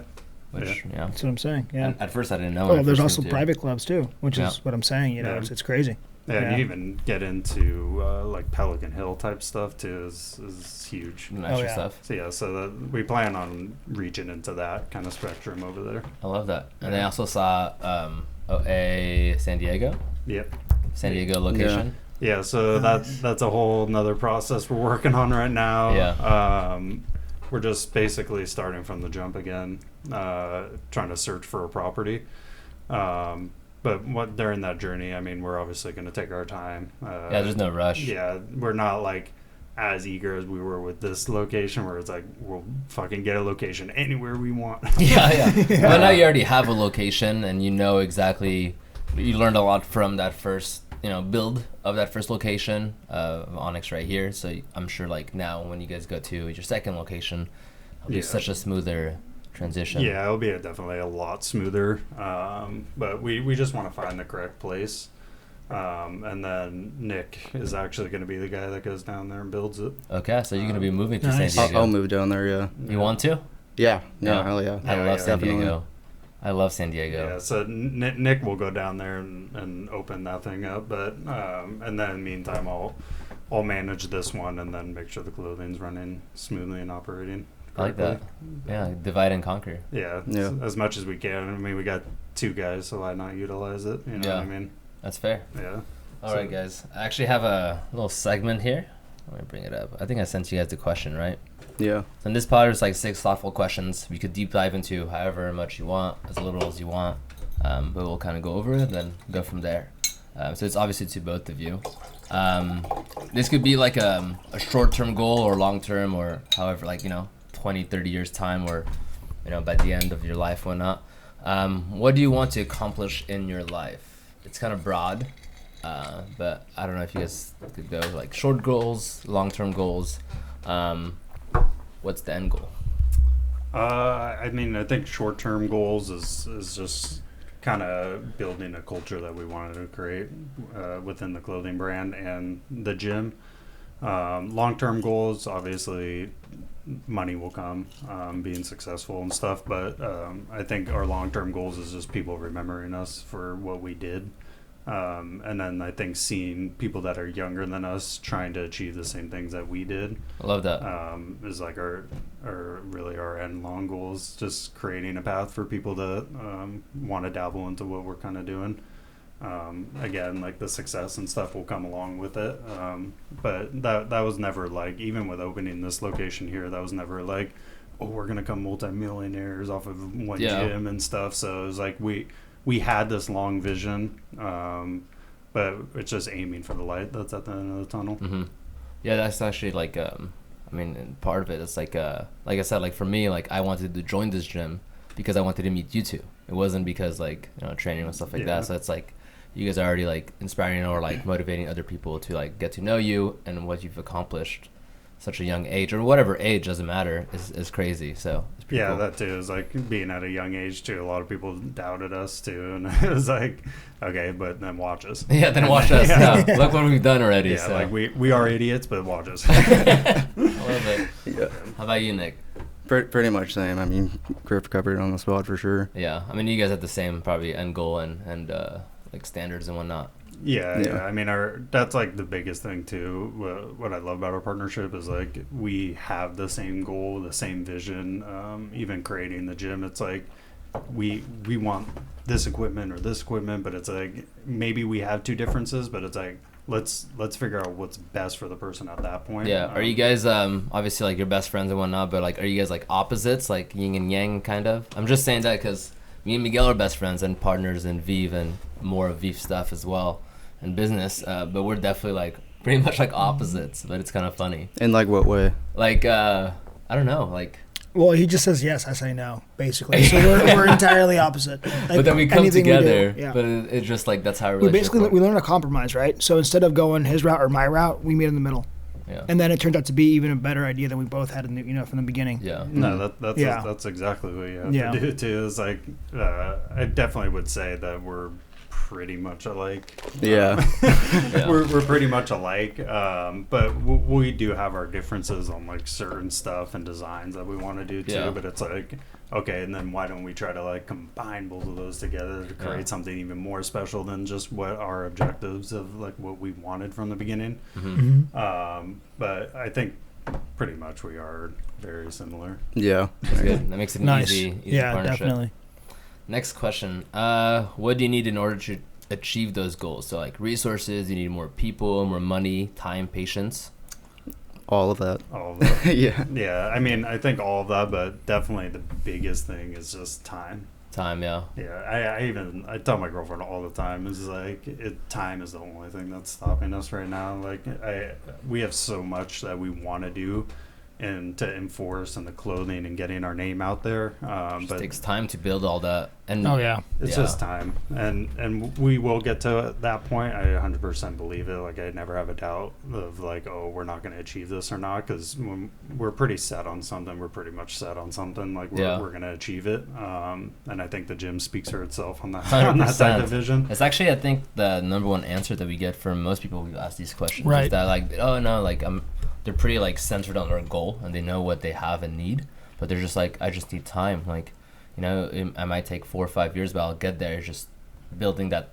Which you know, that's what I'm saying. Yeah. and at first I didn't know. when I Oh, there's first also moved here. private clubs too, which Yeah. is what I'm saying. You know, Yeah. it's crazy. Yeah, Yeah. you even get into like Pelican Hill type stuff too is huge. And extra yeah. stuff. So yeah, so we plan on reaching into that kind of spectrum over there. I love that. And I also saw OA San Diego location. Yeah, so that's a whole nother process we're working on right now. Yeah. We're just basically starting from the jump again, trying to search for a property. But during that journey, I mean, we're obviously going to take our time. Yeah, there's no rush. Yeah, we're not like as eager as we were with this location where it's like we'll fucking get a location anywhere we want. Yeah. But now you already have a location and you know exactly. You learned a lot from that first, build of that first location of Onyx right here. So I'm sure like now when you guys go to your second location, it'll be Yeah. such a smoother transition. Yeah, it'll be definitely a lot smoother. But we just want to find the correct place. And then Nick is actually going to be the guy that goes down there and builds it. Okay, so you're gonna be moving to Nice. San Diego. I'll move down there, yeah. You want to? Yeah, no, Yeah. hell yeah. I Yeah, love yeah, San definitely. Diego. I love San Diego. Yeah, so Nick will go down there and open that thing up. But and then in the meantime, I'll manage this one and then make sure the clothing's running smoothly and operating. I like that. Yeah, divide and conquer. Yeah, Yeah. as much as we can. I mean, we got 2 guys, so why not utilize it? You know Yeah. what I mean? That's fair. Yeah. All right, guys. I actually have a little segment here. Let me bring it up. I think I sent you guys the question, right? Yeah. So in this pod, there's like 6 thoughtful questions. We could deep dive into however much you want, as little as you want. But we'll kind of go over it and then go from there. So it's obviously to both of you. This could be like a short-term goal or long-term or however, like, 20, 30 years time or, by the end of your life, whatnot. What do you want to accomplish in your life? It's kind of broad, but I don't know if you guys could go like short goals, long-term goals. What's the end goal? I think short-term goals is just kind of building a culture that we wanted to create within the clothing brand and the gym. Long-term goals, obviously, money will come, being successful and stuff. But I think our long-term goals is just people remembering us for what we did. And then I think seeing people that are younger than us trying to achieve the same things that we did. I love that. Is like our end long goals, just creating a path for people to want to dabble into what we're kind of doing. Again, like the success and stuff will come along with it. But that was never like, even with opening this location here, that was never like, oh, we're going to come multimillionaires off of one gym and stuff. So it was like we had this long vision, but it's just aiming for the light that's at the end of the tunnel. Mm-hmm. Yeah, that's actually like, part of it is like I said, like for me, like I wanted to join this gym because I wanted to meet you two. It wasn't because like, training and stuff like that. So it's like, you guys are already like inspiring or like motivating other people to like get to know you and what you've accomplished such a young age or whatever age, doesn't matter, is crazy. So it's pretty cool. That too is like being at a young age too. A lot of people doubted us too, and it was like, okay, but then watch us. Yeah, then watch us. Yeah. Look what we've done already. Yeah, so. like we are idiots, but watch us. I love it. Yeah. How about you, Nick? Pretty much same. I mean, Griff covered it on the spot for sure. Yeah, I mean, you guys have the same probably end goal and like standards and whatnot. Yeah. I mean, that's like the biggest thing too. What I love about our partnership is like we have the same goal, the same vision. Even creating the gym, it's like we want this equipment or this equipment, but it's like maybe we have two differences, but it's like let's figure out what's best for the person at that point. Yeah. Are you guys obviously like your best friends and whatnot, but like are you guys like opposites, like yin and yang kind of? I'm just saying that because me and Miguel are best friends and partners in Vive and more of Vive stuff as well and business, but we're definitely like pretty much like opposites, but it's kind of funny. In like what way? Like I don't know, like. Well, he just says yes, I say no, basically. So we're entirely opposite. Like, but then we come together. Yeah. But it's just like that's how our we relationship basically works. we learn to compromise, right? So instead of going his route or my route, we meet in the middle. Yeah. And then it turned out to be even a better idea than we both had, from the beginning. Yeah. No, that's exactly what you have to do too. Is like I definitely would say that we're pretty much alike. Yeah. We're pretty much alike, but we do have our differences on like certain stuff and designs that we want to do too. Yeah. But it's like, okay, and then why don't we try to like combine both of those together to create something even more special than just what our objectives of like what we wanted from the beginning. Mm-hmm. But I think pretty much we are very similar. Yeah. That's good. That makes it an Nice. easy Yeah, partnership. definitely. Next question. What do you need in order to achieve those goals? So like resources, you need more people, more money, time, patience. All of that. All of that. Yeah. Yeah, I mean, I think all of that, but definitely the biggest thing is just time. Time, yeah. Yeah, I tell my girlfriend all the time, is like, time is the only thing that's stopping us right now. Like, we have so much that we want to do and to enforce in the clothing and getting our name out there. But But it takes time to build all that. And it's just time, and we will get to that point. I 100% believe it. Like, I never have a doubt of like, oh, we're not going to achieve this or not, because when we're pretty set on something, we're pretty much set on something. Like, we're going to achieve it. And I think the gym speaks for itself on that type of vision. It's actually, I think, the number one answer that we get from most people who ask these questions Right. is that like, oh no, like they're pretty like centered on their goal and they know what they have and need, but they're just like, I just need time. Like, I might take 4 or 5 years, but I'll get there. It's just building that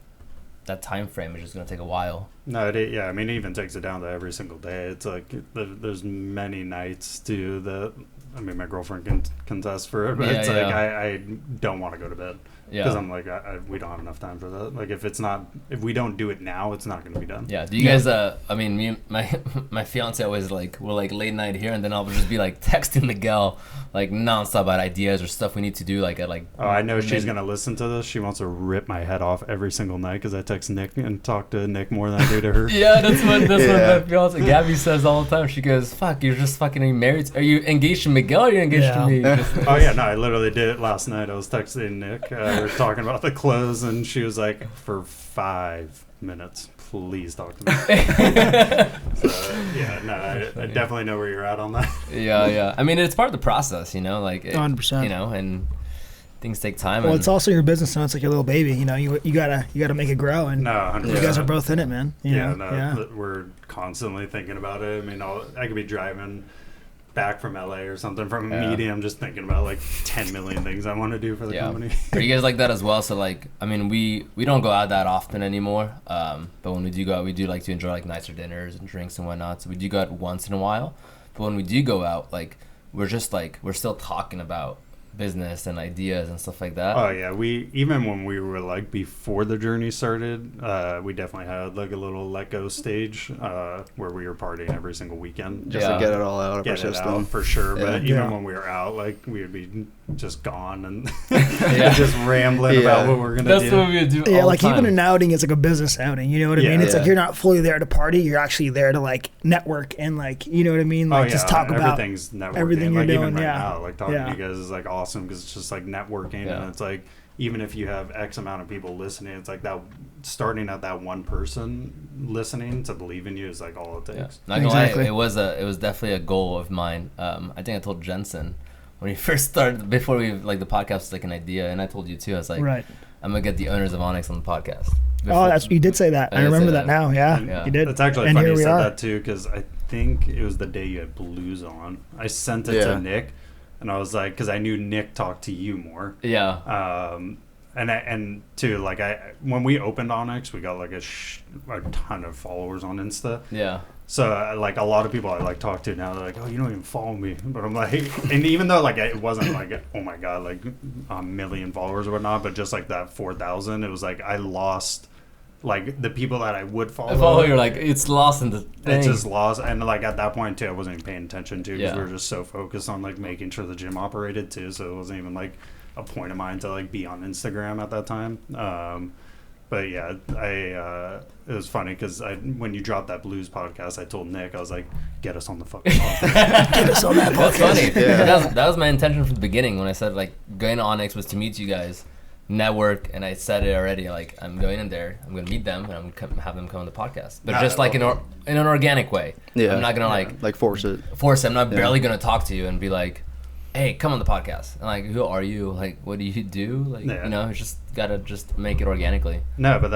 time frame is just going to take a while. No, I mean, it even takes it down to every single day. It's like there's many nights too that I mean, my girlfriend can contest for it, but it's like I don't want to go to bed. Because I'm like, we don't have enough time for that. Like, if we don't do it now, it's not going to be done. Yeah. Do you guys? I mean, me, my fiance always like we're like late night here, and then I'll just be like texting Miguel like nonstop about ideas or stuff we need to do. Like at like. Oh, I know she's gonna listen to this. She wants to rip my head off every single night because I text Nick and talk to Nick more than I do to her. Yeah, that's what my fiance Gabby says all the time. She goes, "Fuck, you're just fucking married. Are you engaged to Miguel? Or are you engaged to me?" Oh yeah, no, I literally did it last night. I was texting Nick. We were talking about the clothes, and she was like, "For 5 minutes, please talk to me." So yeah, no, I definitely know where you're at on that. Yeah. I mean, it's part of the process, you know, like 100%. You know, and things take time. Well, it's also your business, so it's like your little baby. You know, you gotta make it grow, and 100%. You guys are both in it, man. We're constantly thinking about it. I mean, I could be driving back from LA or something from a meeting. I'm just thinking about like 10 million things I want to do for the company. Are you guys like that as well? So like, I mean, we don't go out that often anymore. But when we do go out, we do like to enjoy like nicer dinners and drinks and whatnot. So we do go out once in a while. But when we do go out, like we're still talking about business and ideas and stuff like that. Oh yeah, even when we were like before the journey started, we definitely had like a little let go stage where we were partying every single weekend just to get it all out of our system for sure. But even when we were out, like we would be just gone and just rambling about what we're gonna do. That's what we would do. Yeah, all like the time. even an outing is like a business outing. You know what I mean? It's like you're not fully there to party. You're actually there to like network and like you know what I mean? Like just talk about everything's networking. everything you're like doing. Even right now, like talking to you guys is like awesome because it's just like networking and it's like even if you have X amount of people listening, it's like that starting at that one person listening to believe in you is like all it takes. Not gonna lie, it was definitely a goal of mine. I think I told Jensen when we first started, before we like the podcast was like an idea, and I told you too. I was like, I'm gonna get the owners of Onyx on the podcast. You did say that. I remember that now. Yeah, you did. It's actually funny you said that too because I think it was the day you had blues on. I sent it to Nick, and I was like, because I knew Nick talked to you more. Yeah. And too, like when we opened Onyx, we got like a ton of followers on Insta. Yeah. So like a lot of people I like talk to now, they're like, "Oh, you don't even follow me," but I'm like, and even though like it wasn't like, oh my god, like a million followers or whatnot, but just like that 4,000, it was like I lost like the people that I would follow. You're like it's lost in the thing. It's just lost, and like at that point too, I wasn't even paying attention to because we were just so focused on like making sure the gym operated too, so it wasn't even like a point of mine to like be on Instagram at that time. But yeah, it was funny because when you dropped that blues podcast, I told Nick, I was like, get us on the fucking podcast. Get us on that podcast. That's funny. That was my intention from the beginning when I said like going to Onyx was to meet you guys, network, and I said it already, like I'm going in there, I'm going to meet them, and I'm going to have them come on the podcast. But just like in an organic way. Yeah. I'm not going to like force it. I'm not barely going to talk to you and be like, hey, come on the podcast. And like, who are you? Like, what do you do? Like, you know, it's just gotta just make it organically. No, but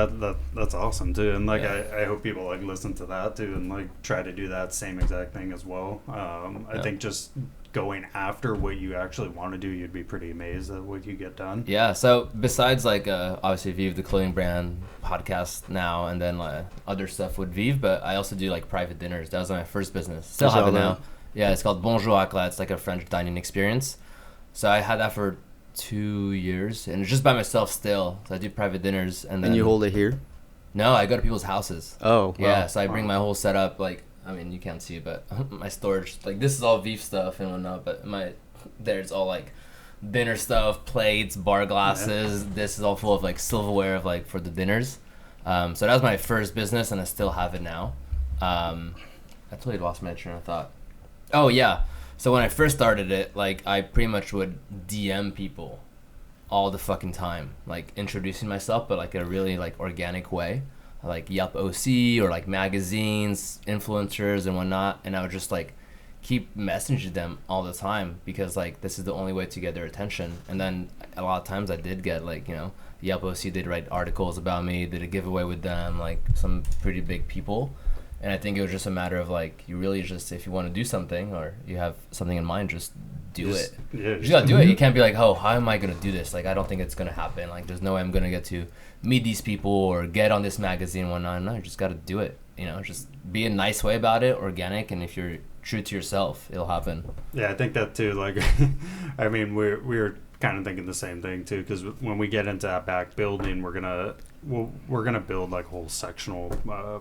that's awesome too. And like, I hope people like listen to that too and like try to do that same exact thing as well. I think just going after what you actually want to do, you'd be pretty amazed at what you get done. Yeah. So besides like obviously Vive, the clothing brand, podcast now, and then other stuff with Vive, but I also do like private dinners. That was my first business. Still have it now. Yeah, it's called Bonjour Athlète. It's like a French dining experience. So I had that for 2 years, and it's just by myself still. So I do private dinners, and then. And you hold it here? No, I go to people's houses. Oh. Yeah, so I bring my whole setup. Like, I mean, you can't see, but my storage. Like, this is all Vive stuff and whatnot, but there's all like dinner stuff, plates, bar glasses. Yeah. This is all full of like silverware of like for the dinners. So that was my first business, and I still have it now. I totally lost my train of thought. Oh, yeah. So when I first started it, like, I pretty much would DM people all the fucking time, like, introducing myself, but, like, a really, like, organic way. Like, Yelp OC or, like, magazines, influencers and whatnot. And I would just, like, keep messaging them all the time because, like, this is the only way to get their attention. And then a lot of times I did get, like, you know, Yelp OC did write articles about me, did a giveaway with them, like, some pretty big people. And I think it was just a matter of like, you really just, if you want to do something or you have something in mind, just do it. Yeah, you just gotta do it. You can't be like, oh, how am I gonna do this? Like, I don't think it's gonna happen. Like, there's no way I'm gonna get to meet these people or get on this magazine and whatnot. No, you just gotta do it. You know, just be a nice way about it, organic. And if you're true to yourself, it'll happen. Yeah, I think that too. Like, I mean, we're kind of thinking the same thing too, because when we get into that back building, we're gonna build like a whole sectional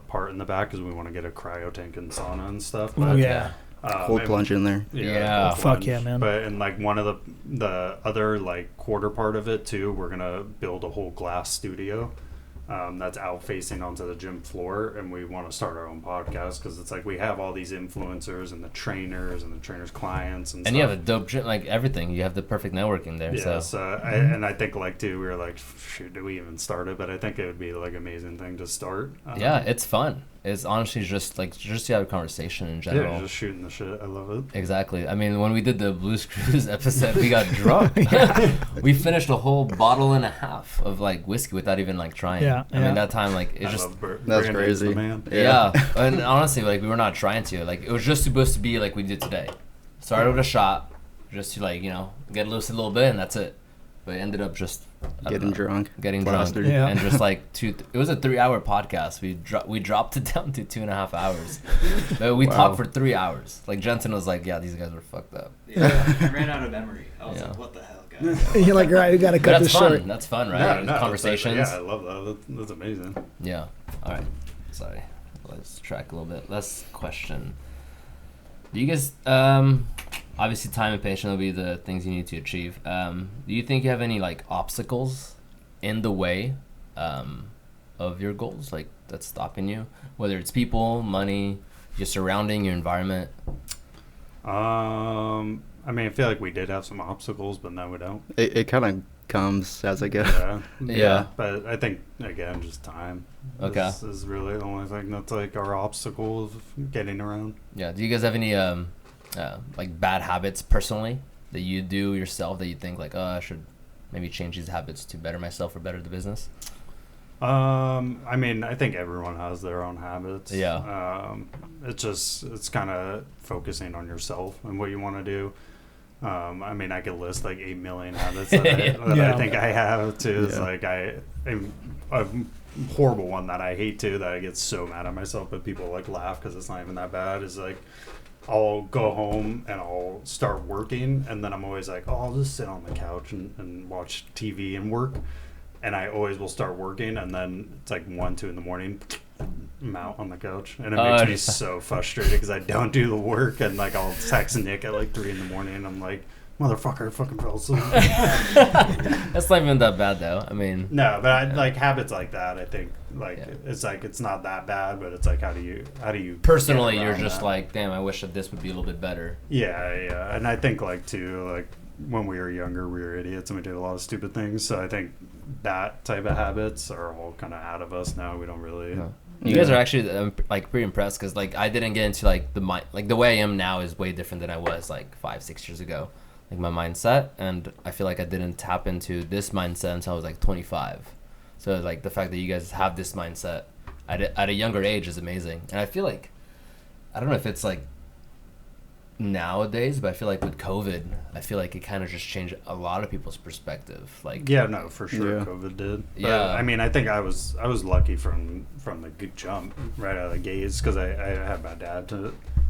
part in the back because we want to get a cryo tank and sauna and stuff. Oh yeah. Cold plunge in there. Yeah. Fuck yeah, man. But and like one of the other like quarter part of it too, we're gonna build a whole glass studio that's out facing onto the gym floor, and we want to start our own podcast because it's like we have all these influencers and the trainers clients and you have a dope gym, like everything. You have the perfect networking there. Yeah, so I think like too, we were like, shoot, do we even start it? But I think it would be like amazing thing to start. Yeah, it's fun. It's honestly just to have a conversation in general. Yeah, just shooting the shit. I love it. Exactly. I mean, when we did the Blues Cruise episode, we got drunk. We finished a whole bottle and a half of like whiskey without even like trying. Yeah. I mean, that time like it's just that's crazy. Man. Yeah. And honestly, like we were not trying to. Like it was just supposed to be like we did today. Started with a shot, just to like get loose a little bit, and that's it. But it ended up just getting drunk, Yeah. and just like it was a 3-hour podcast. We dropped it down to 2.5 hours, but we talked for 3 hours. Like Jensen was like, "Yeah, these guys were fucked up." Yeah, I ran out of memory. I was like, "What the hell, guys?" You're like, right, we gotta cut this short. That's fun, right? No, Conversations. Yeah, I love that. That's amazing. Yeah. All right. Sorry. Let's track a little bit. Last question. Do you guys obviously time and patience will be the things you need to achieve. Do you think you have any like obstacles in the way of your goals, like that's stopping you, whether it's people, money, your surrounding, your environment? I mean, I feel like we did have some obstacles, but now we don't. It kind of comes as I go. Yeah. But I think again, just time. Okay. This is really the only thing that's like our obstacle of getting around. Yeah. Do you guys have any like bad habits personally that you do yourself that you think like, oh, I should maybe change these habits to better myself or better the business? I mean, I think everyone has their own habits. Yeah. It's kind of focusing on yourself and what you want to do. I mean, I could list like 8 million habits that I think I have too. It's like a horrible one that I hate too, that I get so mad at myself, but people like laugh because it's not even that bad, is like I'll go home and I'll start working, and then I'm always like, oh, I'll just sit on the couch and watch TV and work. And I always will start working, and then it's like 1, 2 in the morning, I'm out on the couch, and it makes me so frustrated because I don't do the work, and like I'll text Nick at like 3 in the morning, and I'm like, motherfucker, I fucking fell asleep. That's not even that bad though. I mean, no, but I like habits like that. I think like it's like it's not that bad, but it's like how do you personally you're just like, damn, I wish that this would be a little bit better. Yeah, and I think like too, like when we were younger, we were idiots and we did a lot of stupid things. So I think that type of habits are all kind of out of us now. We don't really. No. You guys are actually like pretty impressed because like I didn't get into like the way I am now is way different than I was like 5-6 years ago. Like my mindset, and I feel like I didn't tap into this mindset until I was like 25. So like the fact that you guys have this mindset at a younger age is amazing. And I feel like, I don't know if it's like nowadays, but I feel like with COVID, I feel like it kind of just changed a lot of people's perspective. Like no, for sure, COVID did. But, yeah, I mean, I think I was lucky from the good jump right out of the gates because I had my dad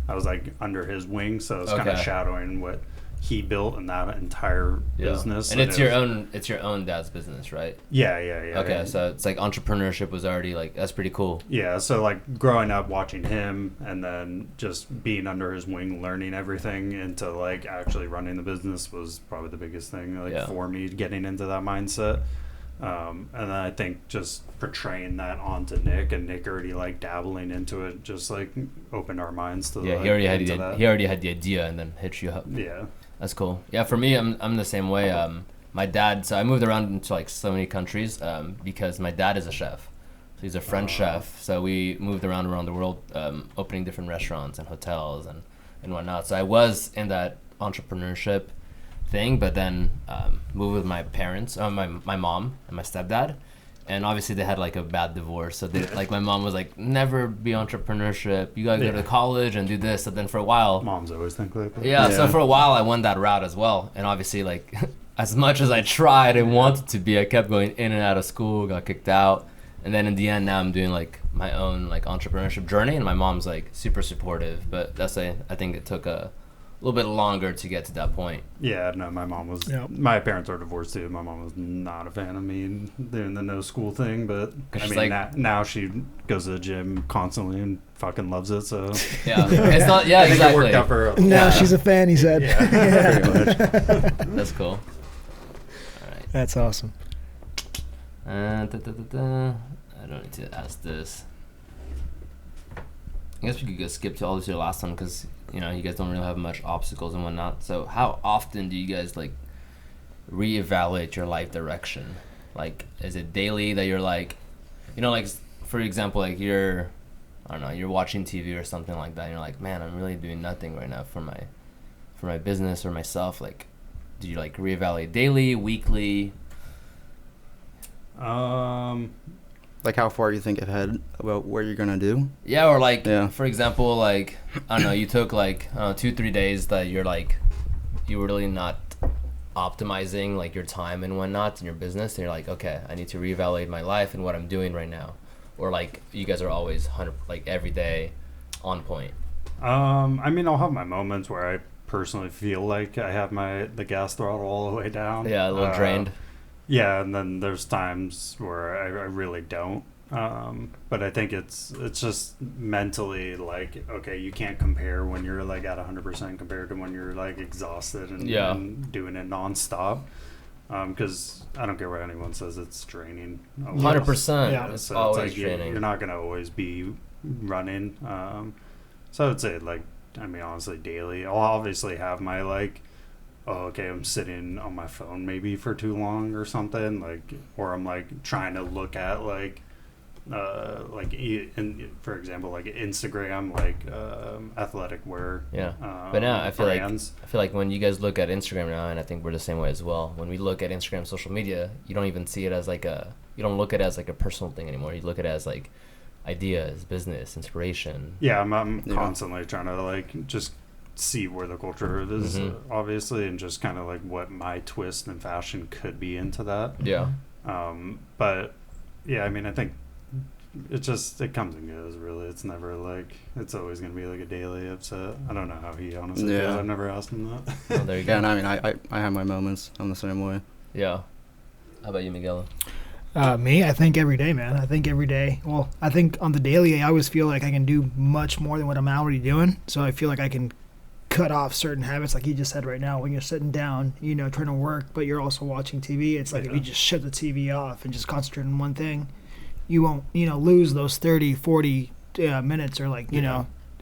I was like under his wing, so I was kind of shadowing what he built in that entire business. And it's your own dad's business, right? Yeah. Okay, so it's like entrepreneurship was already like, that's pretty cool. Yeah, so like growing up watching him and then just being under his wing, learning everything into like actually running the business was probably the biggest thing for me getting into that mindset. And then I think just portraying that onto Nick, and Nick already like dabbling into it, just like opened our minds to he already had the idea and then hit you up. Yeah. That's cool. Yeah, for me, I'm the same way. My dad, so I moved around into like so many countries because my dad is a chef. So he's a French chef. So we moved around the world, opening different restaurants and hotels and whatnot. So I was in that entrepreneurship thing, but then moved with my parents, my mom and my stepdad. And obviously they had like a bad divorce. So they, like my mom was like, never be entrepreneurship. You gotta go to college and do this. So then for a while, moms always think like that. Yeah. So for a while I went that route as well. And obviously like as much as I tried and wanted to be, I kept going in and out of school, got kicked out. And then in the end, now I'm doing like my own like entrepreneurship journey, and my mom's like super supportive. But I think it took a little bit longer to get to that point. Yeah, no, my mom was. Yep. My parents are divorced too. My mom was not a fan of me doing the no school thing, but I mean, like, now she goes to the gym constantly and fucking loves it. So yeah, it's not. Yeah, exactly. It worked out for her. No, she's a fan. He said. Yeah. Pretty much. That's cool. All right. That's awesome. I don't need to ask this. I guess we could go skip to all this your last one because you guys don't really have much obstacles and whatnot. So how often do you guys like reevaluate your life direction? Like, is it daily that you're like, like for example, like you're watching TV or something like that, and you're like, man, I'm really doing nothing right now for my business or myself. Like, do you like reevaluate daily, weekly? Like how far you think ahead about what you're gonna do? Yeah, or like, for example, like, I don't know, you took like 2-3 days that you're like, you were really not optimizing like your time and whatnot in your business, and you're like, okay, I need to reevaluate my life and what I'm doing right now. Or like, you guys are always like every day on point. I mean, I'll have my moments where I personally feel like I have the gas throttle all the way down. Yeah, a little drained. Yeah, and then there's times where I really don't. But I think it's just mentally like, okay, you can't compare when you're like at 100% compared to when you're like exhausted and doing it nonstop. Because I don't care what anyone says, it's draining. 100%. Yeah, it's always like draining. You're not going to always be running. So I would say, like, I mean, honestly, daily. I'll obviously have my like, oh, okay, I'm sitting on my phone maybe for too long or something, like, or I'm like trying to look at for example, like Instagram, like athletic wear. Yeah, but now I feel like when you guys look at Instagram now, and I think we're the same way as well. When we look at Instagram, social media, you don't even see it as like you don't look at it as like a personal thing anymore. You look at it as like ideas, business, inspiration. Yeah, I'm constantly trying to like just see where the culture is, obviously, and just kind of like what my twist and fashion could be into that. Yeah. But yeah, I mean, I think it comes and goes, really. It's never like, it's always going to be like a daily upset. I don't know how he honestly feels. I've never asked him that. Oh, there you go. Yeah, and I mean, I have my moments. I'm the same way. Yeah. How about you, Miguel? Me, I think every day, man. I think every day. Well, I think on the daily, I always feel like I can do much more than what I'm already doing. So I feel like I can cut off certain habits, like you just said right now, when you're sitting down, trying to work, but you're also watching TV. It's like if you just shut the TV off and just concentrate on one thing, you won't, lose those 30, 40 minutes or like,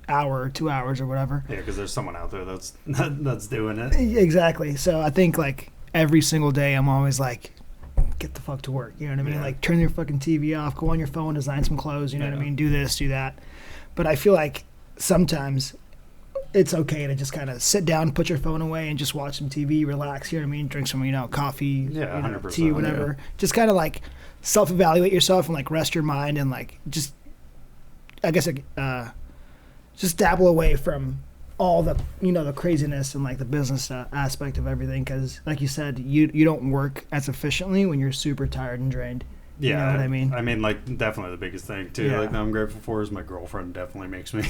hour or 2 hours or whatever. Yeah, because there's someone out there that's doing it. Exactly. So I think like every single day I'm always like, get the fuck to work. You know what I mean? Yeah. Like turn your fucking TV off, go on your phone, design some clothes, you know what I mean? Do this, do that. But I feel like sometimes it's okay to just kind of sit down, put your phone away, and just watch some TV, relax. You know what I mean? Drink some, coffee, 100%, tea, whatever. Yeah. Just kind of like self-evaluate yourself and like rest your mind and like just, I guess, just dabble away from all the the craziness and like the business aspect of everything. Because like you said, you don't work as efficiently when you're super tired and drained. Yeah, you know what I mean? I mean, like, definitely the biggest thing, too, like, that I'm grateful for is my girlfriend definitely makes me,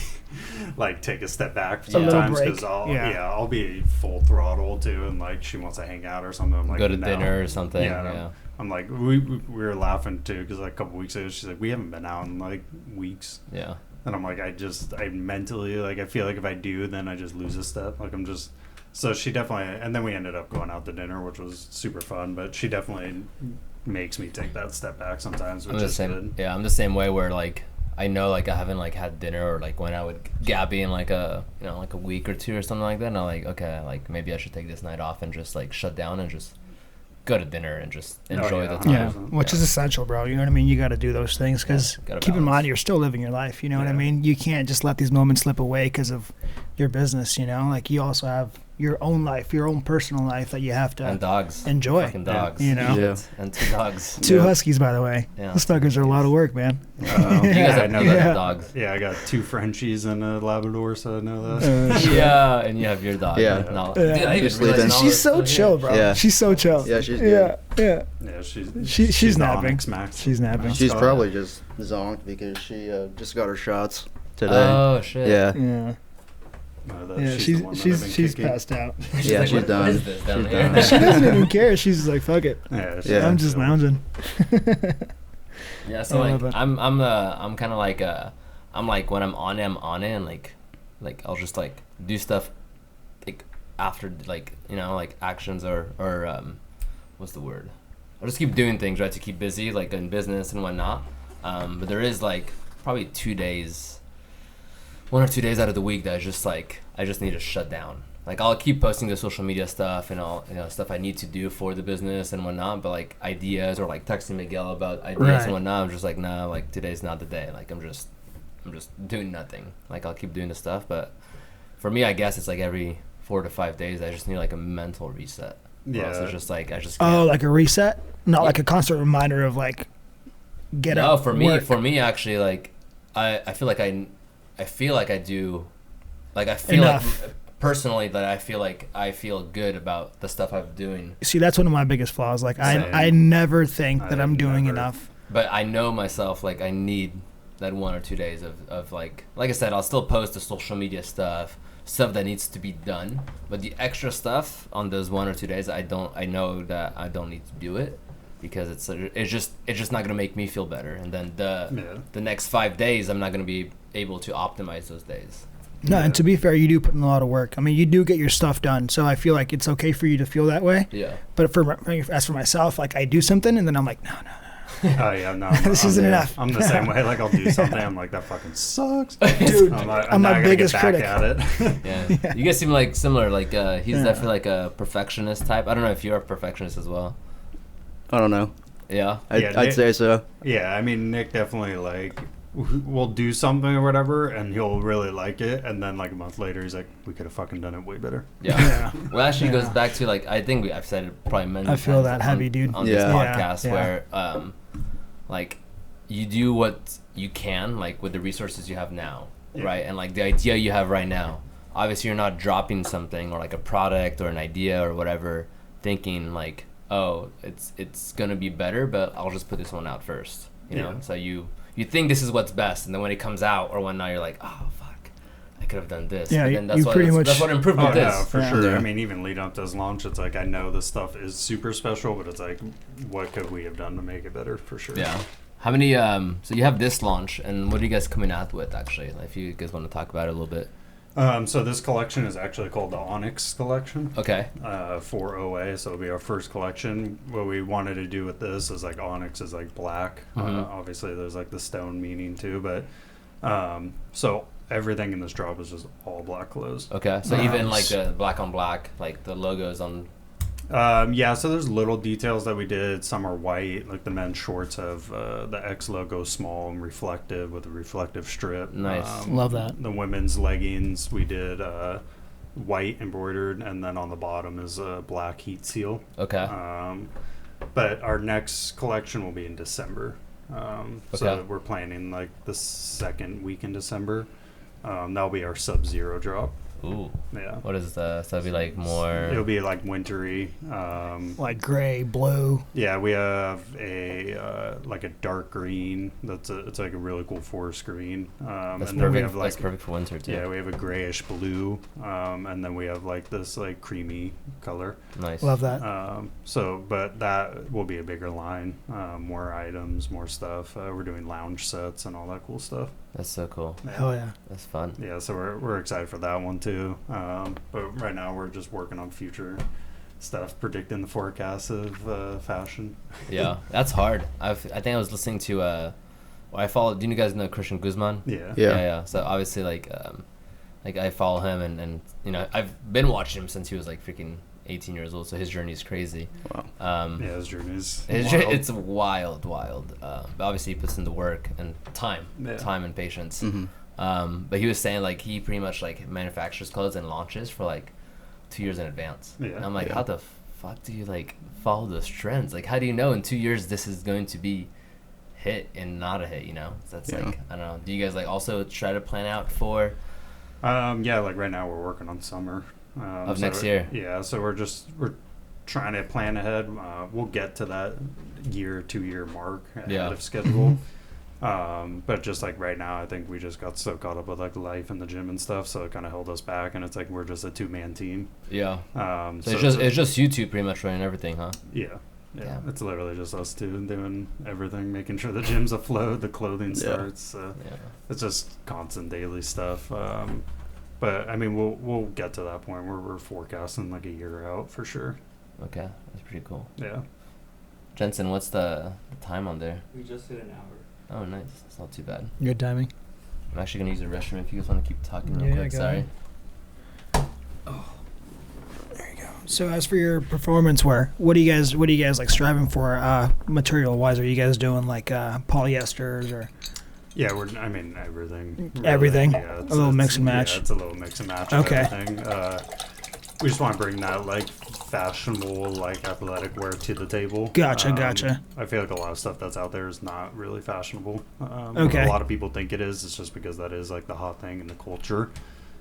like, take a step back sometimes, because I'll be full throttle, too, and, like, she wants to hang out or something. I'm like, go to dinner or something. Yeah. I'm like, we were laughing, too, because, like, a couple weeks ago, she's like, we haven't been out in, like, weeks. Yeah. And I'm like, I mentally, like, I feel like if I do, then I just lose a step. Like, I'm just... So she definitely... And then we ended up going out to dinner, which was super fun, but she definitely... makes me take that step back sometimes, which is good. Yeah, I'm the same way where like I know like I haven't like had dinner or like went out with Gabby in like a like a week or two or something like that, and I'm like, okay, like maybe I should take this night off and just like shut down and just go to dinner and just enjoy the time. Yeah, which is essential, bro. You know what I mean? You got to do those things because keep in mind you're still living your life. You know what I mean? You can't just let these moments slip away because of your business. Like you also have your own life, your own personal life that you have to and dogs. enjoy. Fucking dogs. You know? Yeah. And 2 dogs. 2 huskies, by the way. Yeah. Those fuckers are a lot of work, man. You guys I know that Yeah. dogs. Yeah, I got 2 Frenchies and a Labrador, so I know that. Yeah, and you have your dog. Yeah. No, Yeah. Dude, I didn't Just even realize leaving. Nala She's was so still chill, here. bro. Yeah. She's so chill. Yeah, she's Yeah, good. yeah. Yeah, She's the napping. Onyx Max. She's napping. She's Oh, probably just zonked because she just got her shots today. Oh shit. Yeah. Yeah. Yeah, the one that I've been she's kicking. passed out. Yeah, she's What done. is this down She's here? done. She doesn't even care. She's just like, fuck it. Yeah, Yeah. I'm just lounging. Yeah, so I like love it. I'm kind of like I'm like when I'm on it, and like I'll just like do stuff like after like like actions or what's the word? I'll just keep doing things, right, to keep busy, like in business and whatnot. But there is like probably 1 or 2 days out of the week that I just need to shut down. Like I'll keep posting the social media stuff and all stuff I need to do for the business and whatnot, but like ideas or like texting Miguel about ideas Right. and whatnot, I'm just like, nah, like today's not the day. Like I'm just doing nothing. Like I'll keep doing the stuff, but for me, I guess it's like every 4 to 5 days I just need like a mental reset. Yeah. So it's just like I just Oh, can't. like a reset? Not like a constant reminder of like, get No, up. for work. me actually, like I feel like I feel like I do, like I feel Enough. like personally that I feel good about the stuff I'm doing. See, that's one of my biggest flaws. Like, Same. I never think that I I'm doing never. enough. But I know myself, like I need that 1 or 2 days of like I said, I'll still post the social media stuff that needs to be done, but the extra stuff on those 1 or 2 days, I know that I don't need to do it because it's just not gonna make me feel better, and then the next 5 days I'm not gonna be able to optimize those days. No, and to be fair, you do put in a lot of work. I mean, you do get your stuff done, so I feel like it's okay for you to feel that way. Yeah. But as for myself, like I do something and then I'm like, no. Oh yeah, no. This isn't enough. I'm the same way. Like I'll do something, I'm like, that fucking sucks, Dude, I'm my not gonna biggest get back critic. at it. Yeah. You guys seem like similar. Like he's definitely like a perfectionist type. I don't know if you're a perfectionist as well. I don't know. Yeah. I'd say so. Yeah, I mean, Nick definitely like will do something or whatever, and he'll really like it, and then like a month later, he's like, we could have fucking done it way better. Yeah. Well, actually, it goes back to like I think I've said it probably many I times. feel that heavy, dude. On Yeah. this Yeah, podcast, yeah. where like you do what you can, like with the resources you have now, Yeah. right? And like the idea you have right now. Obviously, you're not dropping something or like a product or an idea or whatever, thinking like, oh, it's gonna be better, but I'll just put this one out first. You know, Yeah. so you think this is what's best, and then when it comes out or whatnot, you're like, oh fuck, I could have done this. Yeah, But then you pretty much- that's what improvement Oh, is. no, for Yeah. sure. Yeah. I mean, even leading up to this launch, it's like I know this stuff is super special, but it's like, what could we have done to make it better? For sure. Yeah. How many? So you have this launch, and what are you guys coming out with actually? If you guys want to talk about it a little bit. So this collection is actually called the Onyx collection. Okay. For OA, so it'll be our first collection. What we wanted to do with this is like Onyx is like black. Obviously, there's like the stone meaning too, but so everything in this drop is just all black clothes. Okay. So even like the black on black, like the logos on. Yeah, so there's little details that we did. Some are white, like the men's shorts have the X logo small and reflective with a reflective strip. Nice. Love that. The women's leggings we did white embroidered, and then on the bottom is a black heat seal. Okay. But our next collection will be in December. So Okay. we're planning like the second week in December. That'll be our Sub-Zero drop. Ooh. Yeah. What is the? So it'd be like It'll more. be like wintry. Like gray, blue. Yeah, we have a like a dark green. It's like a really cool forest green. That's and then we perfect. have like That's perfect for winter too. yeah, we have a grayish blue, and then we have like this like creamy color. Nice. Love that. But that will be a bigger line, more items, more stuff. We're doing lounge sets and all that cool stuff. That's so cool. Hell yeah. That's fun. Yeah, so we're excited for that one too. But right now we're just working on future stuff, predicting the forecast of fashion. Yeah, that's hard. I think I was listening to. I follow. Do you guys know Christian Guzman? Yeah. Yeah. So obviously, like I follow him, and you know, I've been watching him since he was like freaking 18 years old. So his journey is crazy. Wow. Yeah, his journey is It's wild. But obviously, he puts in the work and time and patience. Mm-hmm. But he was saying like he pretty much like manufactures clothes and launches for like 2 years in advance. Yeah. And I'm like, how the fuck do you like follow those trends? Like, how do you know in 2 years this is going to be hit and not a hit? You know, so that's like, I don't know. Do you guys like also try to plan out for? Yeah, like right now we're working on summer of next year. Yeah, so we're trying to plan ahead. We'll get to that 2 year mark ahead of schedule. But just like right now, I think we just got so caught up with like life and the gym and stuff, so it kind of held us back. And it's like we're just a 2-man team. Yeah. So it's just you two pretty much running everything, huh? Yeah. Yeah, it's literally just us two doing everything, making sure the gym's afloat, the clothing starts. It's just constant daily stuff. But I mean, we'll get to that point where we're forecasting like a year out for sure. Okay, that's pretty cool. Yeah. Jensen, what's the time on there? We just hit an hour. Oh, nice. It's not too bad. Good timing. I'm actually gonna use the restroom if you guys want to keep talking real quick. Sorry. There you go. So as for your performance wear, what do you guys like striving for material wise? Are you guys doing like polyesters or? Yeah, everything. Really. Everything. Yeah, a little mix and match. Yeah, it's a little mix and match. Okay. Of everything. We just want to bring that like fashionable like athletic wear to the table. Gotcha. I feel like a lot of stuff that's out there is not really fashionable. Okay. A lot of people think it is. It's just because that is like the hot thing in the culture.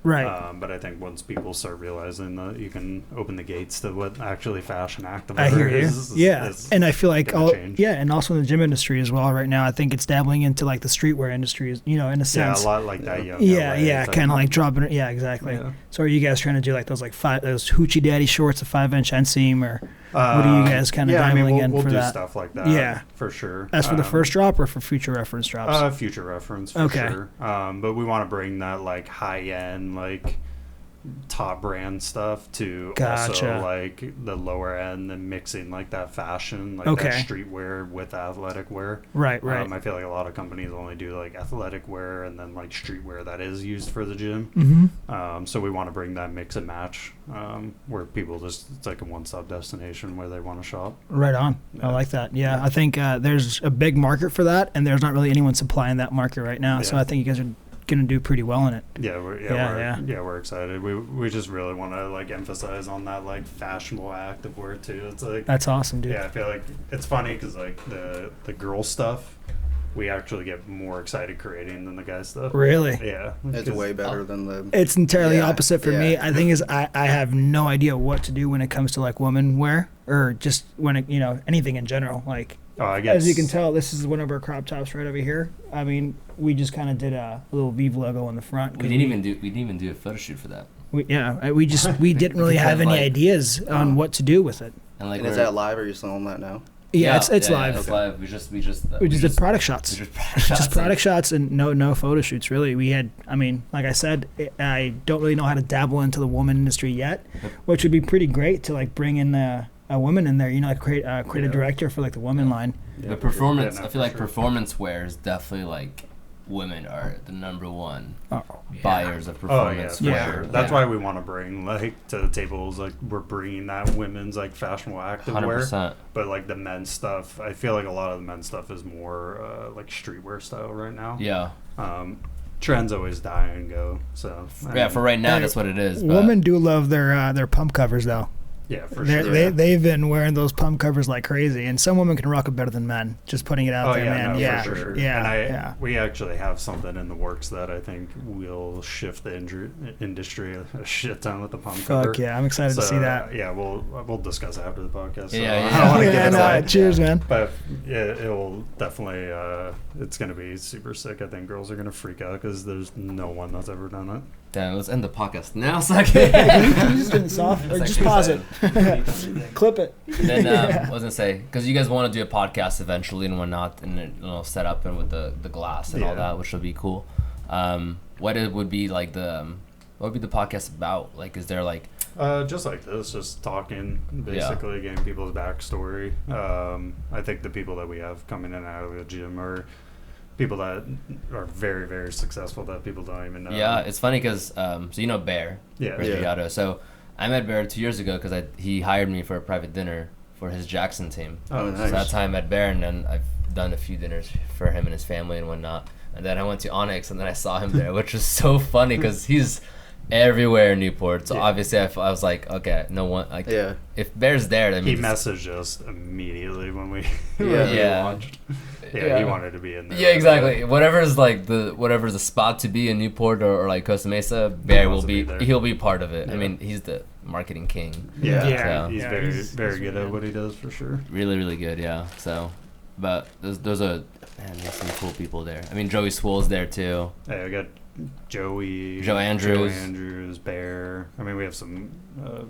Right. But I think once people start realizing that you can open the gates to what actually fashion activewear I hear you. is And I feel like and also in the gym industry as well right now. I think it's dabbling into like the streetwear industry, in a sense. Yeah, a lot like that. Yeah, kind of like dropping it. Yeah, exactly. Yeah. So are you guys trying to do like those those hoochie daddy shorts, a 5-inch inseam, or what are you guys kind of dabbling in we'll for do that? Stuff like that. Yeah, for sure. As for the first drop or for future reference drops? Future reference for sure. But we want to bring that like high end like top brand stuff to also like the lower end and mixing like that fashion like that streetwear with athletic wear. Right. I feel like a lot of companies only do like athletic wear and then like streetwear that is used for the gym. Mm-hmm. So we want to bring that mix and match where people it's like a one-stop destination where they want to shop. Right on. I like that. Yeah, I think there's a big market for that, and there's not really anyone supplying that market right now. So I think you guys are going to do pretty well in it. We're excited. We just really want to like emphasize on that like fashionable activewear too. It's like that's awesome, dude. Yeah, I feel like it's funny because like the girl stuff we actually get more excited creating than the guy stuff. Really? Yeah. It's way better than the... It's entirely opposite for me. I think I have no idea what to do when it comes to like women wear or just when it, anything in general. Like, I guess, as you can tell, this is one of our crop tops right over here. I mean, we just kind of did a little Vive logo on the front. We didn't even do a photo shoot for that. We didn't really have any ideas on what to do with it. And is that live or are you still on that now? Yeah, it's live. It's live. We just did product shots. Just product shots and no photo shoots really. We had, like I said, I don't really know how to dabble into the woman industry yet, which would be pretty great to like bring in a woman in there. Like create a director for like the woman line. The performance. I feel like performance wear is definitely like women are the number one buyers of performance wear. That's why we want to bring like to the tables like we're bringing that women's like fashionable activewear. 100%. But like the men's stuff, I feel like a lot of the men's stuff is more like streetwear style right now. Yeah. Trends always die and go. So for right now, that's what it is. Women do love their pump covers though. Yeah, for sure. They've been wearing those pump covers like crazy, and some women can rock it better than men. Just putting it out there, man. For sure. We actually have something in the works that I think will shift the industry a shit ton with the pump cover. Fuck yeah, I'm excited to see that. Yeah, we'll discuss after the podcast. So I don't want to get into that. Cheers, man. But it will definitely. It's gonna be super sick. I think girls are gonna freak out because there's no one that's ever done it. Damn, let's end the podcast now. Can you just turn this off or just pause it? Clip it. Then I was gonna say because you guys want to do a podcast eventually and whatnot, and set up and with the glass and all that, which would be cool. What would be like what would be the podcast about? Like, is there like just like this, just talking, basically getting people's backstory. I think the people that we have coming in and out of the gym are people that are very, very successful that people don't even know. Yeah, it's funny because so you know Bear. Yeah. So I met Bear 2 years ago because he hired me for a private dinner for his Jackson team. Oh, nice. So that's how I met Bear, and then I've done a few dinners for him and his family and whatnot. And then I went to Onyx, and then I saw him there, which was so funny because he's everywhere in Newport. So obviously, I was like, okay, no one. Like, if Bear's there, that means he messaged us immediately when we launched. He wanted to be in there. Yeah, exactly. Whatever's the spot to be in Newport or like Costa Mesa, Bear will be. He'll be part of it. I mean, he's the marketing king. He's very good at what he does for sure. Really, really good. Yeah. So, but there's some cool people there. I mean, Joey Swole's there too. Yeah, we got Joe Andrews, Bear. I mean, we have some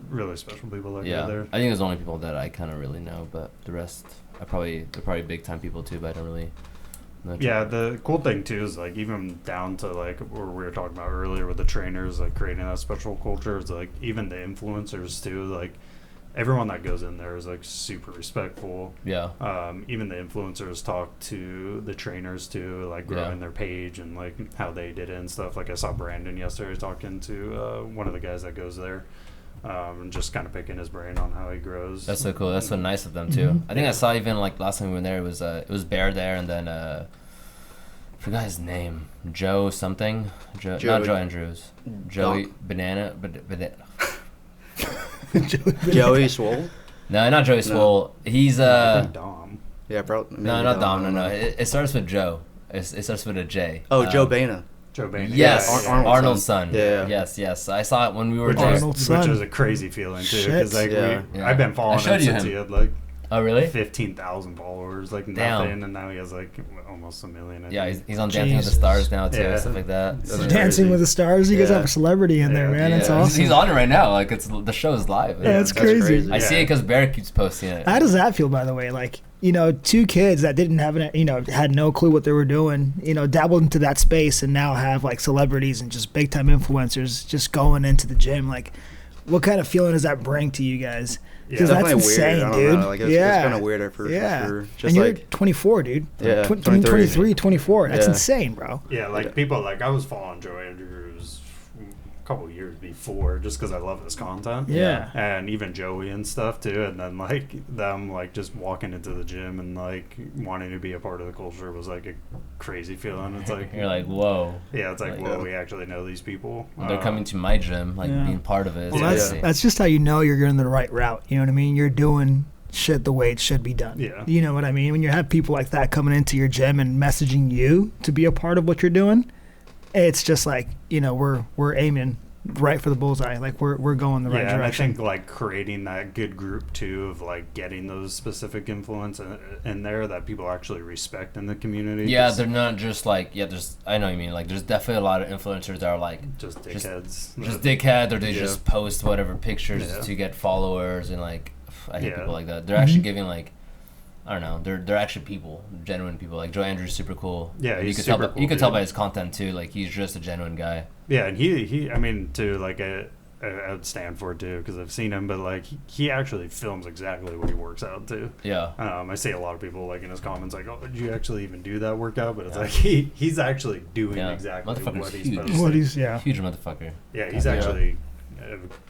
really special people that go there. I think those are the only people that I kind of really know, but the rest they're probably big time people too, but I don't really know. Yeah, the cool thing too is like even down to like where we were talking about earlier with the trainers, like creating that special culture, is like even the influencers too, like everyone that goes in there is like super respectful. Yeah. Even the influencers talk to the trainers too, like growing their page and like how they did it and stuff. Like I saw Brandon yesterday talking to one of the guys that goes there, and just kind of picking his brain on how he grows. That's so cool. That's so nice of them too. I think I saw even like last time we were there, it was Bear there, and then I forgot his name, Joe something, not Joe Andrews, Joey Banana. Joey Swole? No, not Joey Swole. He's Dom. Yeah, probably. No, not Dom. No. It starts with Joe. It starts with a J. Oh, Joe Baina. Joe Baina. Yes, yeah. Arnold's son. Yeah. Yes. I saw it when we were there. Arnold's son. Which was a crazy feeling too, because like I've been following him since he had like. Oh really? 15,000 followers, like nothing, and now he has like almost 1 million. He's on Dancing with the Stars now too, stuff like that. Dancing with the Stars, you guys have a celebrity in there, man. That's awesome. He's on it right now. Like the show is live. Yeah, it's crazy. I see it because Barrett keeps posting it. How does that feel, by the way? Like, two kids that didn't have had no clue what they were doing, dabbled into that space and now have like celebrities and just big time influencers just going into the gym. Like, what kind of feeling does that bring to you guys? Because that's insane, weird. dude. Like, it's kind of weird at first. Yeah. For sure. Just and you're 24, dude. Yeah. 23, 24. That's insane, bro. Yeah, like people, like I was following Joe Andrews a couple years before just because I love his content. Yeah. And even Joey and stuff too. And then like them like just walking into the gym and like wanting to be a part of the culture was like a crazy feeling. It's like you're like, whoa. Yeah, it's like whoa, we actually know these people. They're coming to my gym, like being part of it. Well, that's just how you know you're going the right route. You know what I mean? You're doing shit the way it should be done. Yeah. You know what I mean? When you have people like that coming into your gym and messaging you to be a part of what you're doing, it's just like, we're aiming right for the bullseye. Like we're going the right direction. And I think like creating that good group too of like getting those specific influence in there that people actually respect in the community. Yeah, they're not just like I know what you mean. Like there's definitely a lot of influencers that are like just dickheads. Just dickhead, or they just post whatever pictures to get followers, and like I hate people like that. They're actually giving like, I don't know. They're actually people, genuine people. Like Joe Andrews is super cool. Yeah, you could tell by his content too. Like he's just a genuine guy. Yeah, and he I mean, too, like I would stand for it too because I've seen him, but like he actually films exactly what he works out to. Yeah. I see a lot of people like in his comments like, "Oh, did you actually even do that workout?" But it's like he's actually doing exactly what he's supposed to. Huge motherfucker. Yeah, he's actually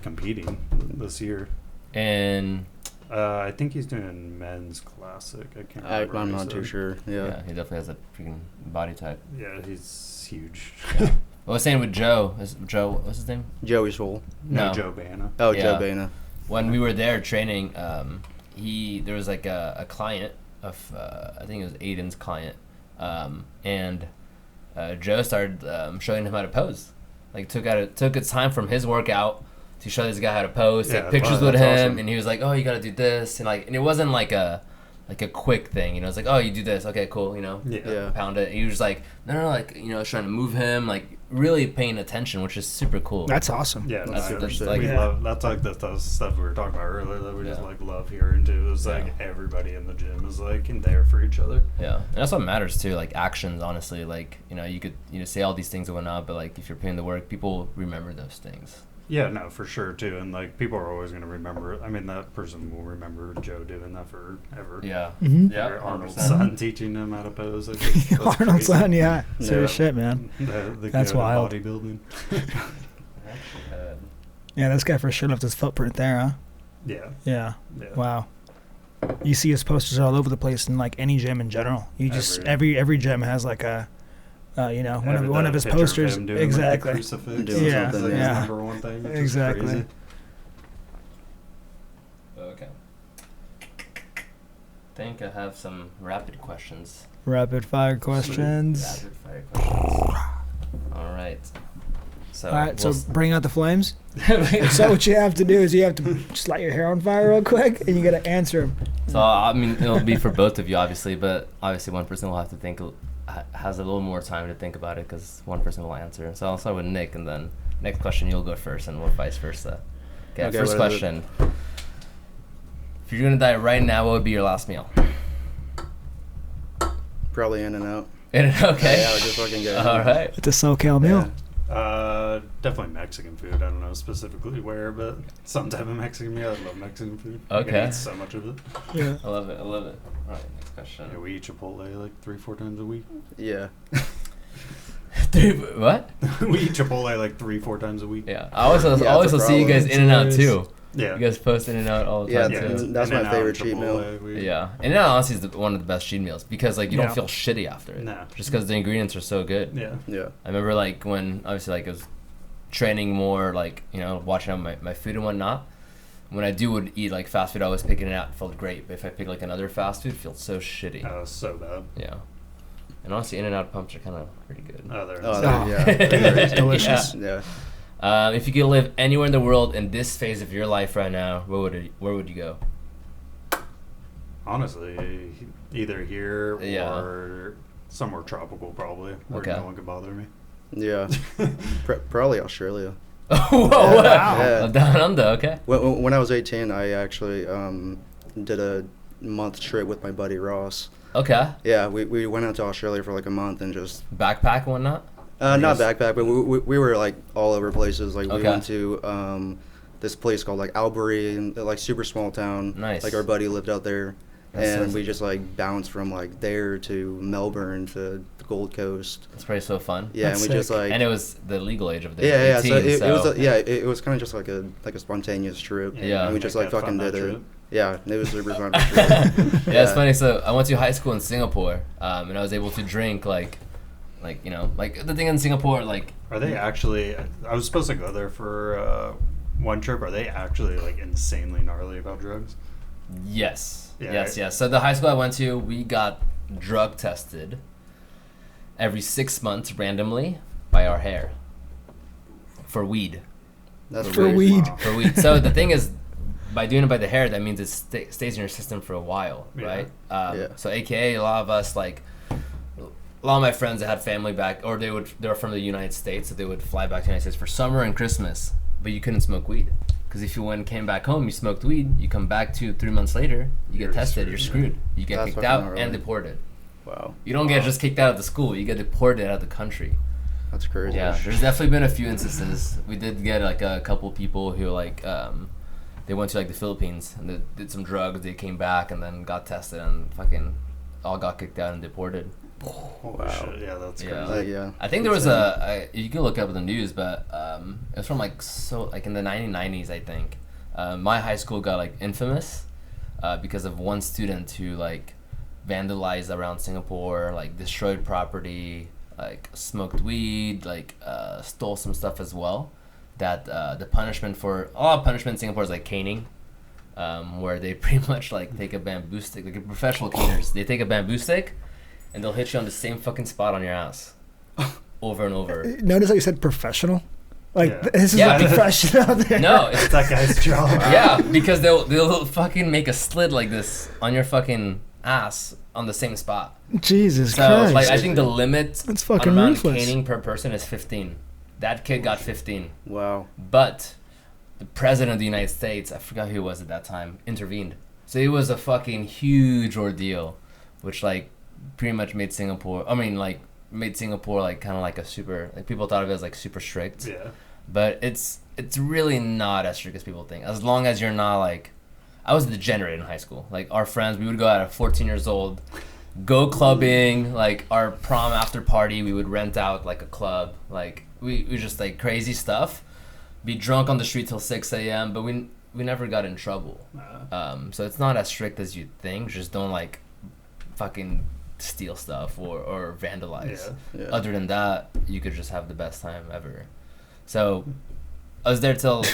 competing this year. And. I think he's doing men's classic. I can't remember. I'm not too sure. Yeah, he definitely has a freaking body type. Yeah, he's huge. Well, I was saying with Joe, what's his name? Joey Swole. No, Joe Baina. Oh, yeah. Joe Baina. When we were there training, there was like a client of, I think it was Aiden's client, and Joe started showing him how to pose. Like took a time from his workout to show this guy how to pose, take pictures with him, awesome. And he was like, "Oh, you gotta do this," and it wasn't like a quick thing, It's like, "Oh, you do this, okay, cool," pound it. And he was like, "No, like trying to move him, like really paying attention, which is super cool." That's awesome. Yeah, that's like that's like the stuff we were talking about earlier that we just like love hearing too. It's like everybody in the gym is like in there for each other. Yeah, and that's what matters too. Like actions, honestly. Like you could say all these things and whatnot, but like if you're putting the work, people remember those things. Yeah, no, for sure, too. And, like, people are always going to remember it. I mean, that person will remember Joe doing that forever. Yeah. Mm-hmm. Yeah. Arnold's son teaching him how to pose. Arnold's son, yeah. Serious shit, man. That's wild. Bodybuilding. Yeah, this guy for sure left his footprint there, huh? Yeah. Wow. You see his posters all over the place in, like, any gym in general. You just, every gym has, like, a One of his posters. Exactly. Yeah. Number one thing. Exactly. Crazy. Okay. I think I have some rapid questions. Rapid fire questions. Rapid fire questions. All right. So. All right. So bring out the flames. So what you have to do is you have to just light your hair on fire real quick, and you got to answer them. So I mean, it'll be for both of you, obviously, but obviously one person will have to think, has a little more time to think about it, because one person will answer. So I'll start with Nick, and then next question you'll go first, and we'll vice versa. Okay. First question. If you're gonna die right now, what would be your last meal? Probably In-N-Out. Okay. Yeah, I would just fucking go. All right. It's a SoCal meal. Definitely Mexican food. I don't know specifically where, but some type of Mexican meal. I love Mexican food. Okay. I can eat so much of it. Yeah. I love it. All right, next question. Yeah, we eat Chipotle like 3-4 times a week. Yeah. Dude, what? We eat Chipotle like 3-4 times a week. Yeah. I always it's a see you guys problem. In-N-Out too. Yeah. You guys post In-N-Out all the time too. That's my favorite cheat meal. Yeah. In-N-Out honestly is one of the best cheat meals, because like you don't Yeah. feel shitty after it. No. Just because the ingredients are so good. Yeah. Yeah. I remember like when obviously like I was training more, like, watching out my food and whatnot. When I would eat like fast food, I was picking it out. It felt great. But if I pick like another fast food, it feels so shitty. Oh, so bad. Yeah. And honestly, In-N-Out pumps are kind of pretty good. Oh, they're Yeah. Delicious. Yeah. If you could live anywhere in the world in this phase of your life right now, where would you go? Honestly, either here Yeah. or somewhere tropical, probably, where Okay. no one can bother me. Yeah. Probably Australia. Whoa! Wow. Yeah. Down under, okay. When I was 18, I actually did a month trip with my buddy Ross. Okay. Yeah, we went out to Australia for like a month and just Backpack and whatnot? not backpack, but we were like all over places. Like we Okay. went to this place called like Albury, and like super small town. Nice. Like our buddy lived out there, That's and nice. we just like bounced from like there to Melbourne to the Gold Coast. It's probably so fun. Yeah, That's and we just sick. like And it was the legal age of the yeah. 18, So it was so it was kind of just like a spontaneous trip. Yeah. and we just like fucking did it. Trip. Yeah, it was super fun. yeah, it's funny. So I went to high school in Singapore, and I was able to drink like the thing in Singapore, like. Are they actually? I was supposed to go there for one trip. Are they actually like insanely gnarly about drugs? Yes. Yeah, Yes. right? Yes. So the high school I went to, we got drug tested every 6 months randomly by our hair for weed. That's For weird. weed. Wow. For weed. So the thing is, by doing it by the hair, that means it stays in your system for a while, Yeah. right? Yeah. So AKA, a lot of us, like, a lot of my friends that had family back, or they were from the United States, so they would fly back to the United States for summer and Christmas, but you couldn't smoke weed. Because if you came back home, you smoked weed, you come back 2-3 months later, you You're get tested, screwed, you're screwed. You get That's kicked fucking out gnarly. and deported. Wow, You don't get just kicked out of the school, you get deported out of the country. that's crazy. Yeah, there's definitely been a few instances. We did get like a couple people who like they went to like the Philippines and they did some drugs. They came back and then got tested and fucking all got kicked out and deported. Holy Wow. shit, yeah, that's Yeah. crazy. Yeah. I think there was you can look up in the news, but it was from like in the 1990s, I think. My high school got like infamous because of one student who like vandalized around Singapore, like destroyed property, like smoked weed, like stole some stuff as well. That the punishment for a lot of punishment in Singapore is like caning, where they pretty much like take a bamboo stick, like professional caners. They take a bamboo stick, and they'll hit you on the same fucking spot on your ass, over and over. Notice how you said professional? Like, Yeah. this is Yeah, a because- professional there. No, It's that guy's job. yeah, because they'll fucking make a slit like this on your fucking ass on the same spot. Jesus So Christ. like I think the limit That's on fucking amount of ruthless. caning per person is 15. That kid got 15, Wow. but the president of the United States, I forgot who it was at that time, intervened. So it was a fucking huge ordeal, which like pretty much made Singapore. Made Singapore like kind of like a super. Like people thought of it as like super strict. Yeah. But it's really not as strict as people think. As long as you're not like, I was degenerate in high school. Like our friends, we would go out at 14 years old, go clubbing. Like our prom after party, we would rent out like a club. Like we just like crazy stuff. Be drunk on the street till 6 a.m. But we never got in trouble. So it's not as strict as you think. Just don't like fucking steal stuff or vandalize. Yeah. Other than that, you could just have the best time ever. So I was there till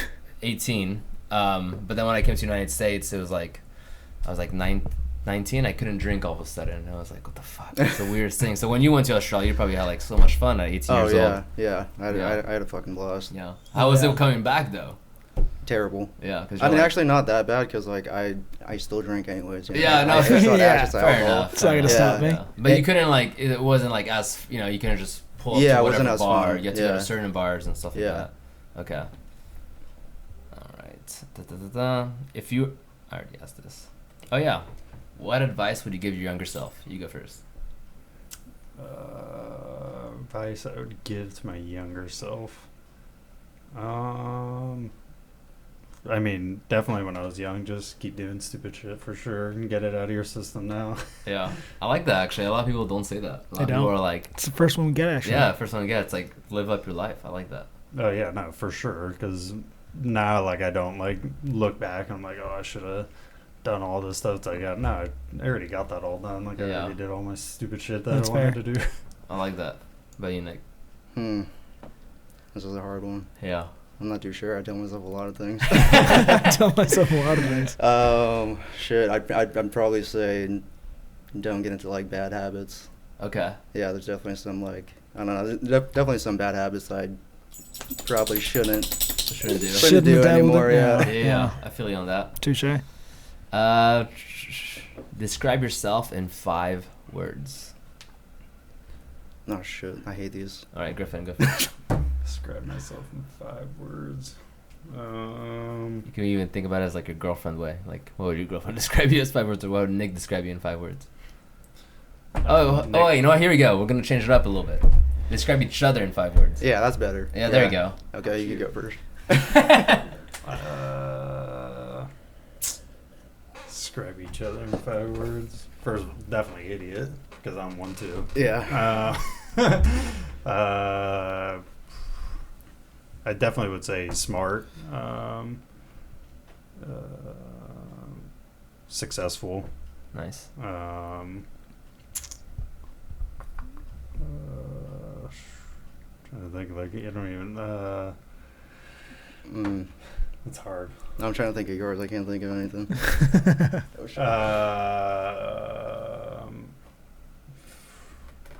18, but then when I came to the United States, it was like I was like 19. I couldn't drink all of a sudden, and I was like, what the fuck? It's the weirdest thing. So when you went to Australia, you probably had like so much fun at 18 years old. Yeah. I had a fucking blast. Yeah. How was it coming back though? Terrible. Yeah. I mean, actually not that bad because like I still drink anyways. You know? Yeah, no, fair enough. It's not gonna stop me. Yeah. But you couldn't like it wasn't like as you couldn't just pull up to whatever bar. Fun. You had to go to certain bars and stuff like Yeah. that. Okay. All right. If you, I already asked this. Oh yeah. What advice would you give your younger self? You go first. Advice I would give to my younger self. I mean, definitely when I was young, just keep doing stupid shit for sure and get it out of your system now. Yeah, I like that actually. A lot of people don't say that. A lot They of people don't. are like, It's the first one we get, actually. yeah, first one to get. It's like live up your life. I like that. Oh yeah, no, for sure. Because now, like, I don't like look back and I'm like, oh, I should have done all this stuff that I got. No, I already got that all done. Like, I already did all my stupid shit that That's I wanted fair. to do. I like that. But you, Nick? This is a hard one. Yeah. I'm not too sure. I tell myself a lot of things. I tell myself a lot of things. Shit. I'd probably say don't get into like bad habits. Okay. Yeah, there's definitely some like I don't know. There's definitely some bad habits I probably shouldn't Shouldn't do. do dabble anymore. with it. Yeah. Yeah. I feel you on that. Touche. Describe yourself in 5 words. Oh shit. I hate these. All right, Griffin, go first. Describe myself in 5 words. You can even think about it as like your girlfriend way. Like, what would your girlfriend describe you as 5 words, or what would Nick describe you in 5 words? Wait, you know what? Here we go. We're gonna change it up a little bit. Describe each other in 5 words. Yeah, that's better. Yeah, there you go. Okay, you can go first. Describe each other in 5 words. First, definitely idiot, because I'm one too. Yeah. I definitely would say smart, successful. Nice. Trying to think, like, I don't even. It's hard. I'm trying to think of yours. I can't think of anything.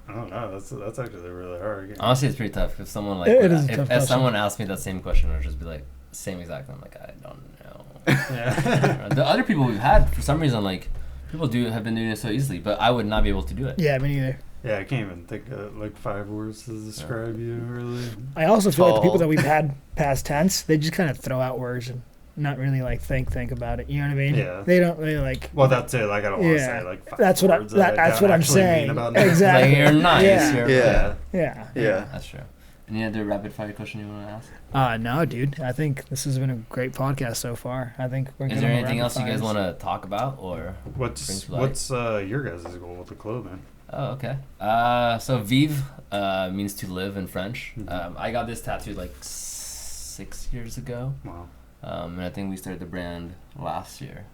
I don't know. That's actually really hard. Honestly, it's pretty tough. If someone like It is a tough if question. someone asked me that same question, I'd just be like same exact thing. I'm like, I don't know. Yeah. The other people we've had, for some reason, like people have been doing it so easily, but I would not be able to do it. Yeah, me neither. Yeah, I can't even think of like 5 words to describe you, really. I also feel like the people Tall. that we've had past tense, they just kind of throw out words and not really like think about it. You know what I mean? Yeah. They don't really like. Well, that's it. Like, I don't want to Yeah. say like 5 That's what I- words that's don't what I'm actually mean saying. about it. Exactly. Like, you're nice. Yeah. You're, Yeah. Yeah. Yeah. That's true. Any other rapid fire question you want to ask? No, dude. I think this has been a great podcast so far. I think we're. Is good there on the anything rapid else you guys fires. want to talk about or? What's your guys' goal with the clothing? Oh, okay. So Vive means to live in French. Mhm. I got this tattooed like 6 years ago. Wow. And I think we started the brand last year.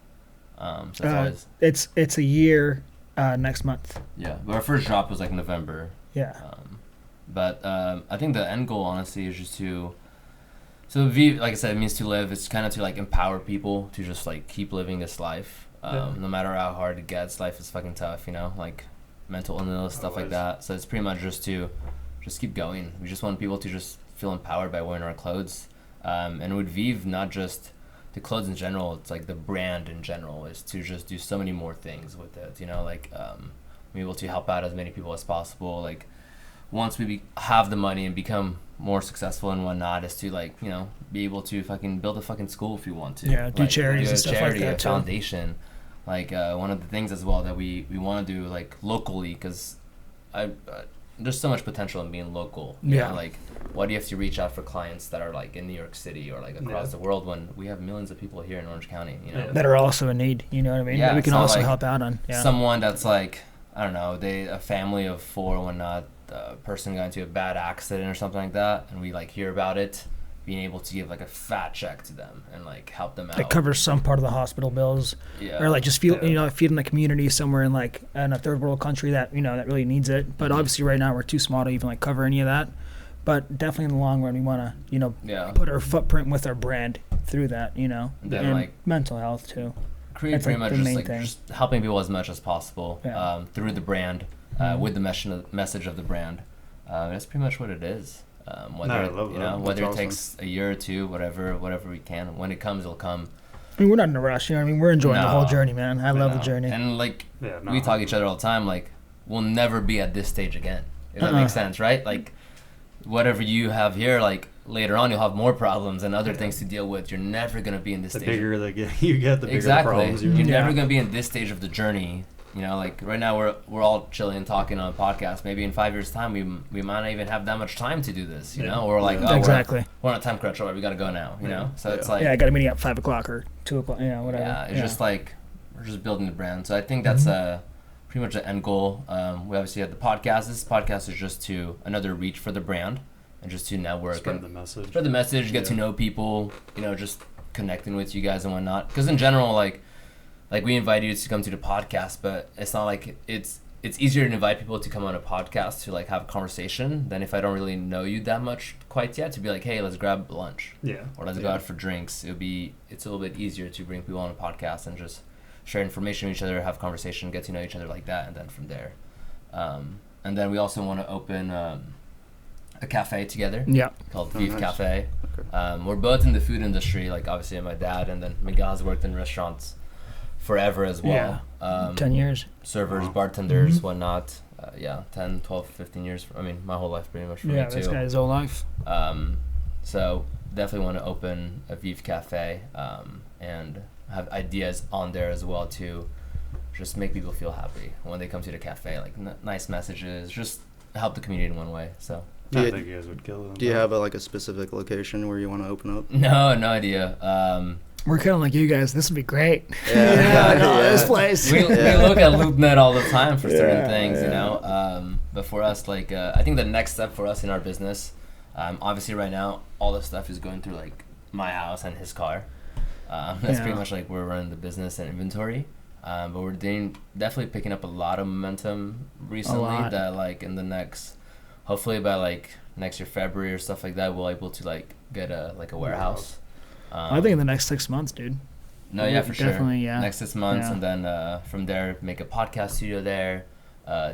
So it's always, It's a year next month. yeah. But our first drop was like November. Yeah. But I think the end goal, honestly, is just to. So V, like I said, it means to live. It's kind of to like empower people to just like keep living this life. No matter how hard it gets, life is fucking tough. Like mental illness, stuff like that. So it's pretty much just to just keep going. We just want people to just feel empowered by wearing our clothes. And with Vive, not just the clothes in general, it's like the brand in general is to just do so many more things with it. Like be able to help out as many people as possible. Like once we have the money and become more successful and whatnot, is to like be able to fucking build a fucking school if you want to. Yeah, do charities do a and stuff like charity, that a too. foundation. Like one of the things as well that we want to do like locally, because there's so much potential in being local. Yeah. Like why do you have to reach out for clients that are like in New York City or like across the world when we have millions of people here in Orange County? That are also in need. You know what I mean? Yeah, That we can so, also like, help out on. Yeah. Someone that's like, I don't know, a family of 4 when not a person got into a bad accident or something like that, and we like hear about it, being able to give like a fat check to them and like help them out. It covers some part of the hospital bills, Yeah. or like just feeding the community somewhere in like in a third world country that that really needs it. But obviously right now we're too small to even like cover any of that. But definitely in the long run we want to put our footprint with our brand through that, then, and like, mental health too. Create That's pretty like much the just main like thing. just helping people as much as possible through the brand, with the message of the brand. That's pretty much what it is. Whether I love that. whether That's it takes a year or two, whatever we can. When it comes, it'll come. I mean, we're not in a rush. We're enjoying the whole journey, man. I love the journey. And like we talk to each other all the time. Like we'll never be at this stage again. If that makes sense, right? Like whatever you have here, like later on you'll have more problems and other things to deal with. You're never gonna be in this the stage. bigger you get, the bigger the Exactly. problems You're never gonna be in this stage of the journey. Like right now we're all chilling and talking on a podcast. Maybe in 5 years' time we might not even have that much time to do this. Or we're like, exactly. we're on a time crunch. Alright, we gotta go now. So it's like I got a meeting at 5 o'clock or 2 o'clock. Whatever. Yeah, it's just like we're just building the brand. So I think that's pretty much the end goal. We obviously have the podcast. This podcast is just to another reach for the brand and just to network Spread and the message, get to know people. Just connecting with you guys and whatnot. Because in general, like we invite you to come to the podcast, but it's not like it's easier to invite people to come on a podcast to like have a conversation than if I don't really know you that much quite yet, to be like, hey, let's grab lunch. Or let's go out for drinks. It's a little bit easier to bring people on a podcast and just share information with each other, have conversation, get to know each other like that, and then from there. And then we also want to open a cafe together. Called Beef Cafe. Okay. We're both in the food industry, like obviously my dad, and then Miguel's worked in restaurants forever as well. 10 years. Servers, bartenders, whatnot. 10, 12, 15 years. My whole life pretty much for me too. This guy's whole life. So definitely want to open a Beef Cafe and have ideas on there as well to just make people feel happy when they come to the cafe. Like nice messages, just help the community in one way. So I think you guys would kill them. Do you have a specific location where you want to open up? No idea. We're kind of like you guys. This would be great. This place. We look at LoopNet all the time for certain things, But for us, like, I think the next step for us in our business, obviously right now, all the stuff is going through like my house and his car. That's pretty much like we're running the business and inventory. But we're definitely picking up a lot of momentum recently. That like in the next, hopefully by like next year February or stuff like that, we'll be able to like get a warehouse. I think in the next 6 months, dude. No, yeah, for sure. Definitely, Next 6 months, and then from there, make a podcast studio there,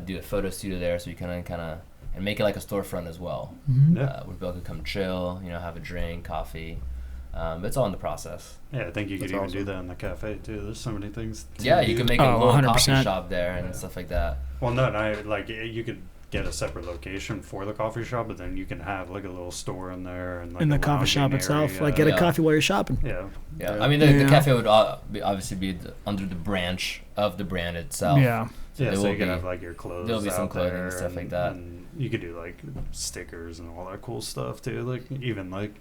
do a photo studio there, so you can kind of and make it like a storefront as well. Where people can come chill, have a drink, coffee. But it's all in the process. Yeah, I think you could even do that in the cafe too. There's so many things. You can make a little 100%. coffee shop there and stuff like that. Well, you could get a separate location for the coffee shop, but then you can have like a little store in there and like in the coffee shop itself, area. like get a coffee while you're shopping. Yeah. The cafe would obviously be under the branch of the brand itself. So you could have like your clothes. There'll be some out clothing there and stuff like that. And you could do like stickers and all that cool stuff too. Like even like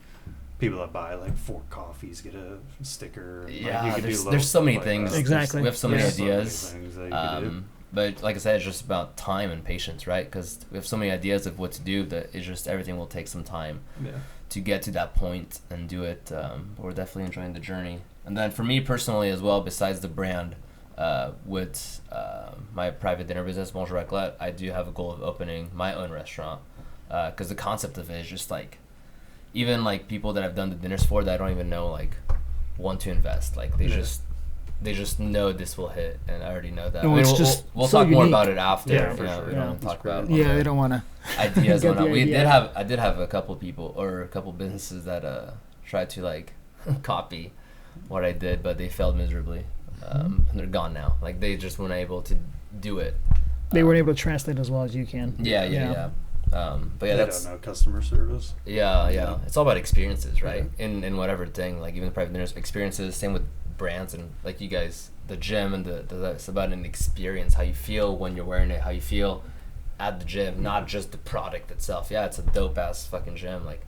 people that buy like 4 coffees get a sticker. There's so many things. Exactly. We have so many ideas. So many things that you could do. But like I said, it's just about time and patience, right? Because we have so many ideas of what to do that it's just everything will take some time to get to that point and do it. But we're definitely enjoying the journey. And then for me personally as well, besides the brand, with my private dinner business, Bonjour Raclette, I do have a goal of opening my own restaurant. Because the concept of it is just like, even like people that I've done the dinners for that I don't even know like want to invest. Like they just know this will hit, and I already know that. We'll talk more about it after. For sure. We don't want to talk about they don't want to ideas. I did have a couple people or a couple businesses that tried to like copy what I did, but they failed miserably. And they're gone now. Like they just weren't able to do it. They weren't able to translate as well as you can. Yeah. But yeah, they don't know customer service. Yeah. It's all about experiences, right? In whatever thing, like even the private dinners, experiences. Same with brands and like you guys, the gym and it's about an experience. How you feel when you're wearing it, how you feel at the gym, not just the product itself. Yeah, it's a dope ass fucking gym, like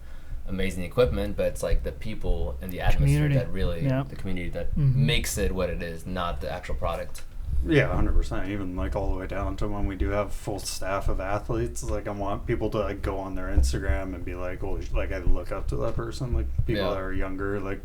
amazing equipment, but it's like the people and the atmosphere that really, the community that makes it what it is, not the actual product. Yeah, 100%. Even like all the way down to when we do have full staff of athletes, like I want people to like go on their Instagram and be like, "Oh, like I look up to that person." Like people that are younger, like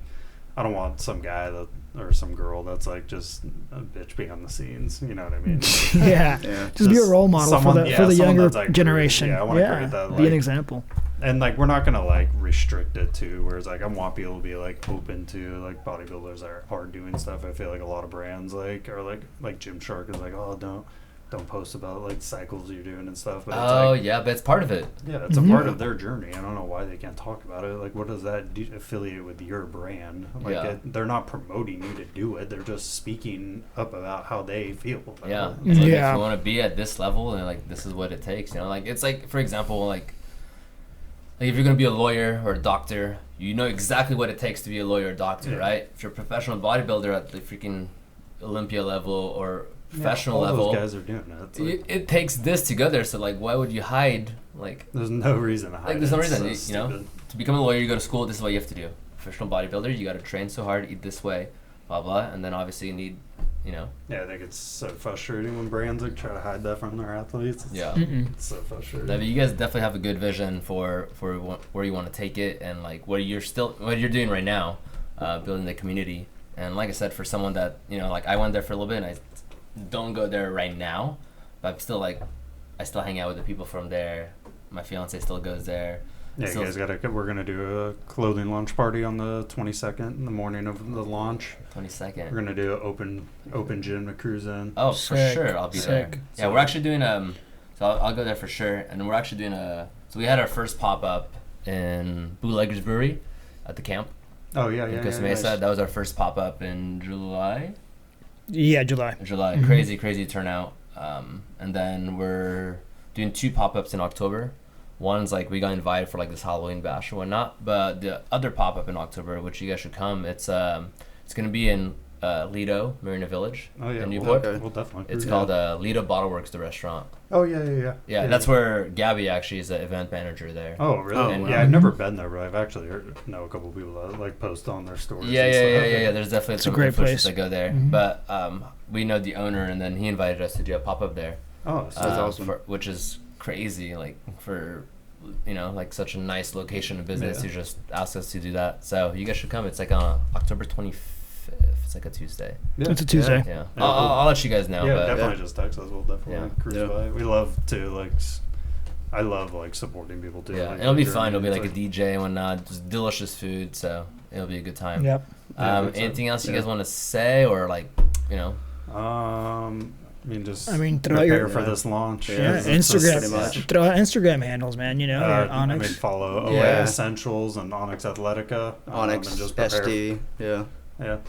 I don't want some guy that or some girl that's like just a bitch behind the scenes. You know what I mean? Just be a role model for the younger like, generation. Yeah, I want to create that. Be like, an example. And like we're not gonna like restrict it to whereas like I want people to be like open to like bodybuilders that are doing stuff. I feel like a lot of brands like are like Gymshark is like, oh don't post about like cycles you're doing and stuff. But it's but it's part of it. Yeah, it's a part of their journey. I don't know why they can't talk about it. Like, what does that affiliate with your brand? Like, they're not promoting you to do it. They're just speaking up about how they feel. About it. It's like, if you want to be at this level, and like this is what it takes. You know, like it's like for example, like if you're gonna be a lawyer or a doctor, you know exactly what it takes to be a lawyer or doctor, right? If you're a professional bodybuilder at the freaking Olympia level or professional level, those guys are doing it. Like, it takes this to go there. So like, why would you hide? Like, there's no reason to hide. Like, there's no reason. So you know, to become a lawyer, you go to school. This is what you have to do. Professional bodybuilder, you got to train so hard, eat this way, blah blah, and then obviously you need, you know. Yeah, I think it's so frustrating when brands like try to hide that from their athletes. It's so frustrating. I mean, you guys definitely have a good vision for where you want to take it, and like what you're doing right now, building the community. And like I said, for someone that like I went there for a little bit, and I don't go there right now, but I'm still I still hang out with the people from there. My fiance still goes there. Yeah, you guys we're gonna do a clothing launch party on the 22nd in the morning of the launch. 22nd. We're gonna do an open gym to cruise in. Oh, for sure, I'll be there. Yeah, we're actually doing so I'll go there for sure, and then we're actually doing so we had our first pop up in Bootleggers Brewery at the camp. Oh yeah, in Costa Mesa. Nice. That was our first pop up in July. Yeah, July. Mm-hmm. Crazy turnout. And then we're doing 2 pop-ups in October. One's like we got invited for like this Halloween bash and whatnot, but the other pop-up in October, which you guys should come, it's gonna be in Lido, Marina Village in Newport. We'll definitely. It's called Lido Bottle Works, the restaurant. Oh yeah. Yeah, that's where Gabby actually is the event manager there. Oh really? I've never been there, but I've actually know a couple of people that like post on their stories. Yeah. There's definitely some great place that go there, but we know the owner, and then he invited us to do a pop-up there. Oh, so that's awesome. Which is crazy, like for like such a nice location of business. He just asked us to do that, so you guys should come. It's like on October 25th. It's like a Tuesday. Yeah. It's a Tuesday. Yeah. I'll let you guys know. Yeah, but definitely just text us. We'll definitely cruise by. We love to I love supporting people too. Yeah, like, it'll be fun. It'll be like a DJ and whatnot. Just delicious food, so it'll be a good time. Yep. Anything else you guys want to say, or like prepare for this launch. Instagram. Throw out Instagram handles, man. Onyx. Follow OA Essentials and Onyx Athletica. Onyx, and just SD. Yeah.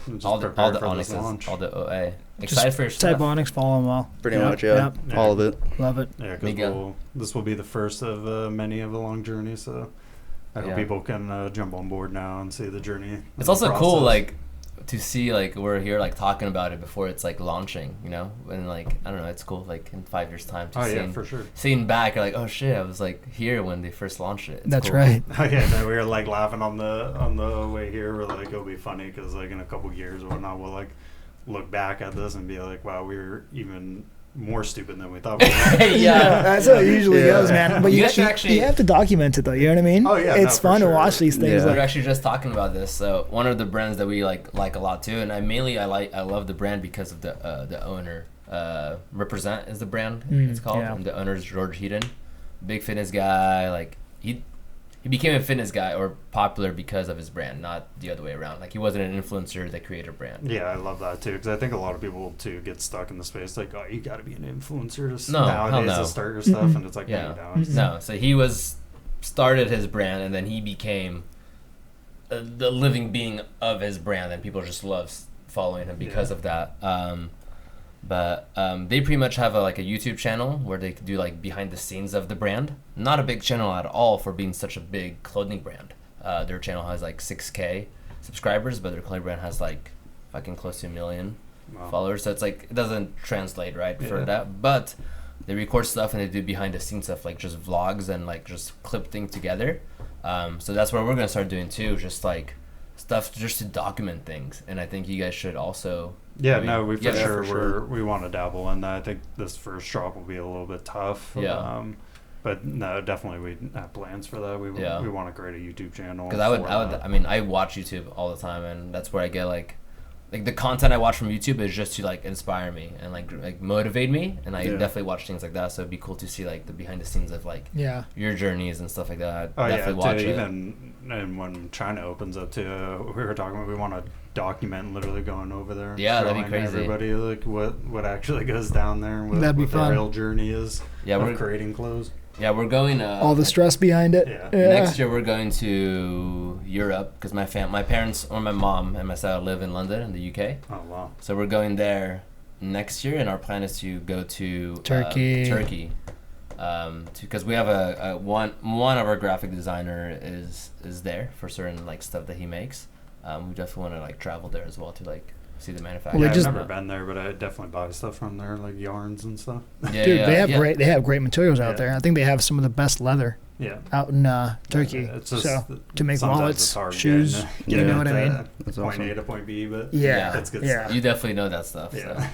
Just all the Onyxes, all the OA. Excited for your stuff. Type Onyx, follow them all. Pretty much, all of it. Love it. Yeah, because this will be the first of many of a long journey, so I hope people can jump on board now and see the journey. It's also cool, like, to see, like, we're here, like, talking about it before it's, like, launching, and, like, I don't know, it's cool, like, in 5 years' time to for sure. Seeing back, you're like, oh, shit, I was, like, here when they first launched it. That's cool. Right. Oh, yeah, then we were, like, laughing on the way here. We're like, it'll be funny because, like, in a couple years or whatnot, we'll, like, look back at this and be like, wow, we were even more stupid than we thought we were. Yeah, that's how it usually goes, man. But you have to document it, though. You know what I mean? Oh yeah, it's fun to watch these things. Yeah. We were actually just talking about this. So one of the brands that we like a lot too, and I love the brand because of the owner. Represent is the brand it's called. Yeah. And the owner is George Heaton, big fitness guy. Like he became a fitness guy or popular because of his brand, not the other way around. Like he wasn't an influencer that created a brand. Yeah, I love that too because I think a lot of people too get stuck in the space like, oh, you got to be an influencer nowadays to start your stuff, and it's like, no. So he started his brand, and then he became the living being of his brand, and people just love following him because of that. But they pretty much have a YouTube channel where they do like behind the scenes of the brand. Not a big channel at all for being such a big clothing brand. Their channel has like 6K subscribers, but their clothing brand has like fucking close to 1 million followers. So it's like it doesn't translate right for that. But they record stuff and they do behind the scenes stuff like just vlogs and like just clip things together. So that's what we're gonna start doing too. Just like stuff just to document things, and I think you guys should also Yeah, I mean, no, we yeah, for for sure we want to dabble in that. I think this first drop will be a little bit tough. Yeah. But no, definitely we have plans for that. We want to create a YouTube channel. Because I mean, I watch YouTube all the time, and that's where I get like the content I watch from YouTube is just to like inspire me and like motivate me, and I definitely watch things like that. So it'd be cool to see like the behind the scenes of like your journeys and stuff like that. Definitely watch it. Even and when China opens up too, we were talking about we want to document literally going over there. Yeah, that'd be crazy. Everybody like what actually goes down there and what the real journey is. Yeah, we're creating clothes. Yeah, we're going. All the stress behind it. Yeah. Next year we're going to Europe because my parents or my mom and myself live in London in the UK. Oh wow! So we're going there next year, and our plan is to go to Turkey. Because we have one of our graphic designer is there for certain like stuff that he makes. We definitely want to like travel there as well to like see the manufacturing. Well, I've never been there, but I definitely buy stuff from there, like yarns and stuff. Yeah, dude, they have great materials out there. I think they have some of the best leather. Out in Turkey. It's just, so to make wallets, shoes, you know what I mean? That's point A to point B, but that's good stuff. You definitely know that stuff. Yeah. So.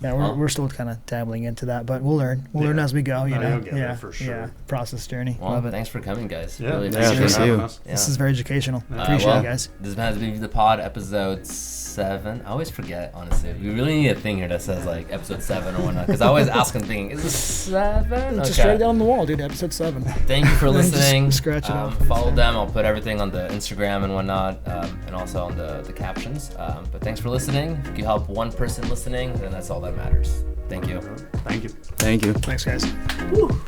Yeah, we're still kind of dabbling into that, but we'll learn. We'll learn as we go. You know, you'll get there for sure. Yeah, process journey. Well, Love it. Thanks for coming, guys. Yeah, really appreciate you. Yeah. This is very educational. Appreciate it, guys. This has been the pod, episode 7. I always forget, honestly. We really need a thing here that says like episode 7 or whatnot, because I always ask them, thinking, is this 7? Just straight down the wall, dude. Episode 7. Thank you for listening. Just scratch it off. Follow them. I'll put everything on the Instagram and whatnot, and also on the captions. But thanks for listening. If you can help one person listening, then that's all that matters. Thank you. Thank you. Thank you. Thanks, guys. Woo.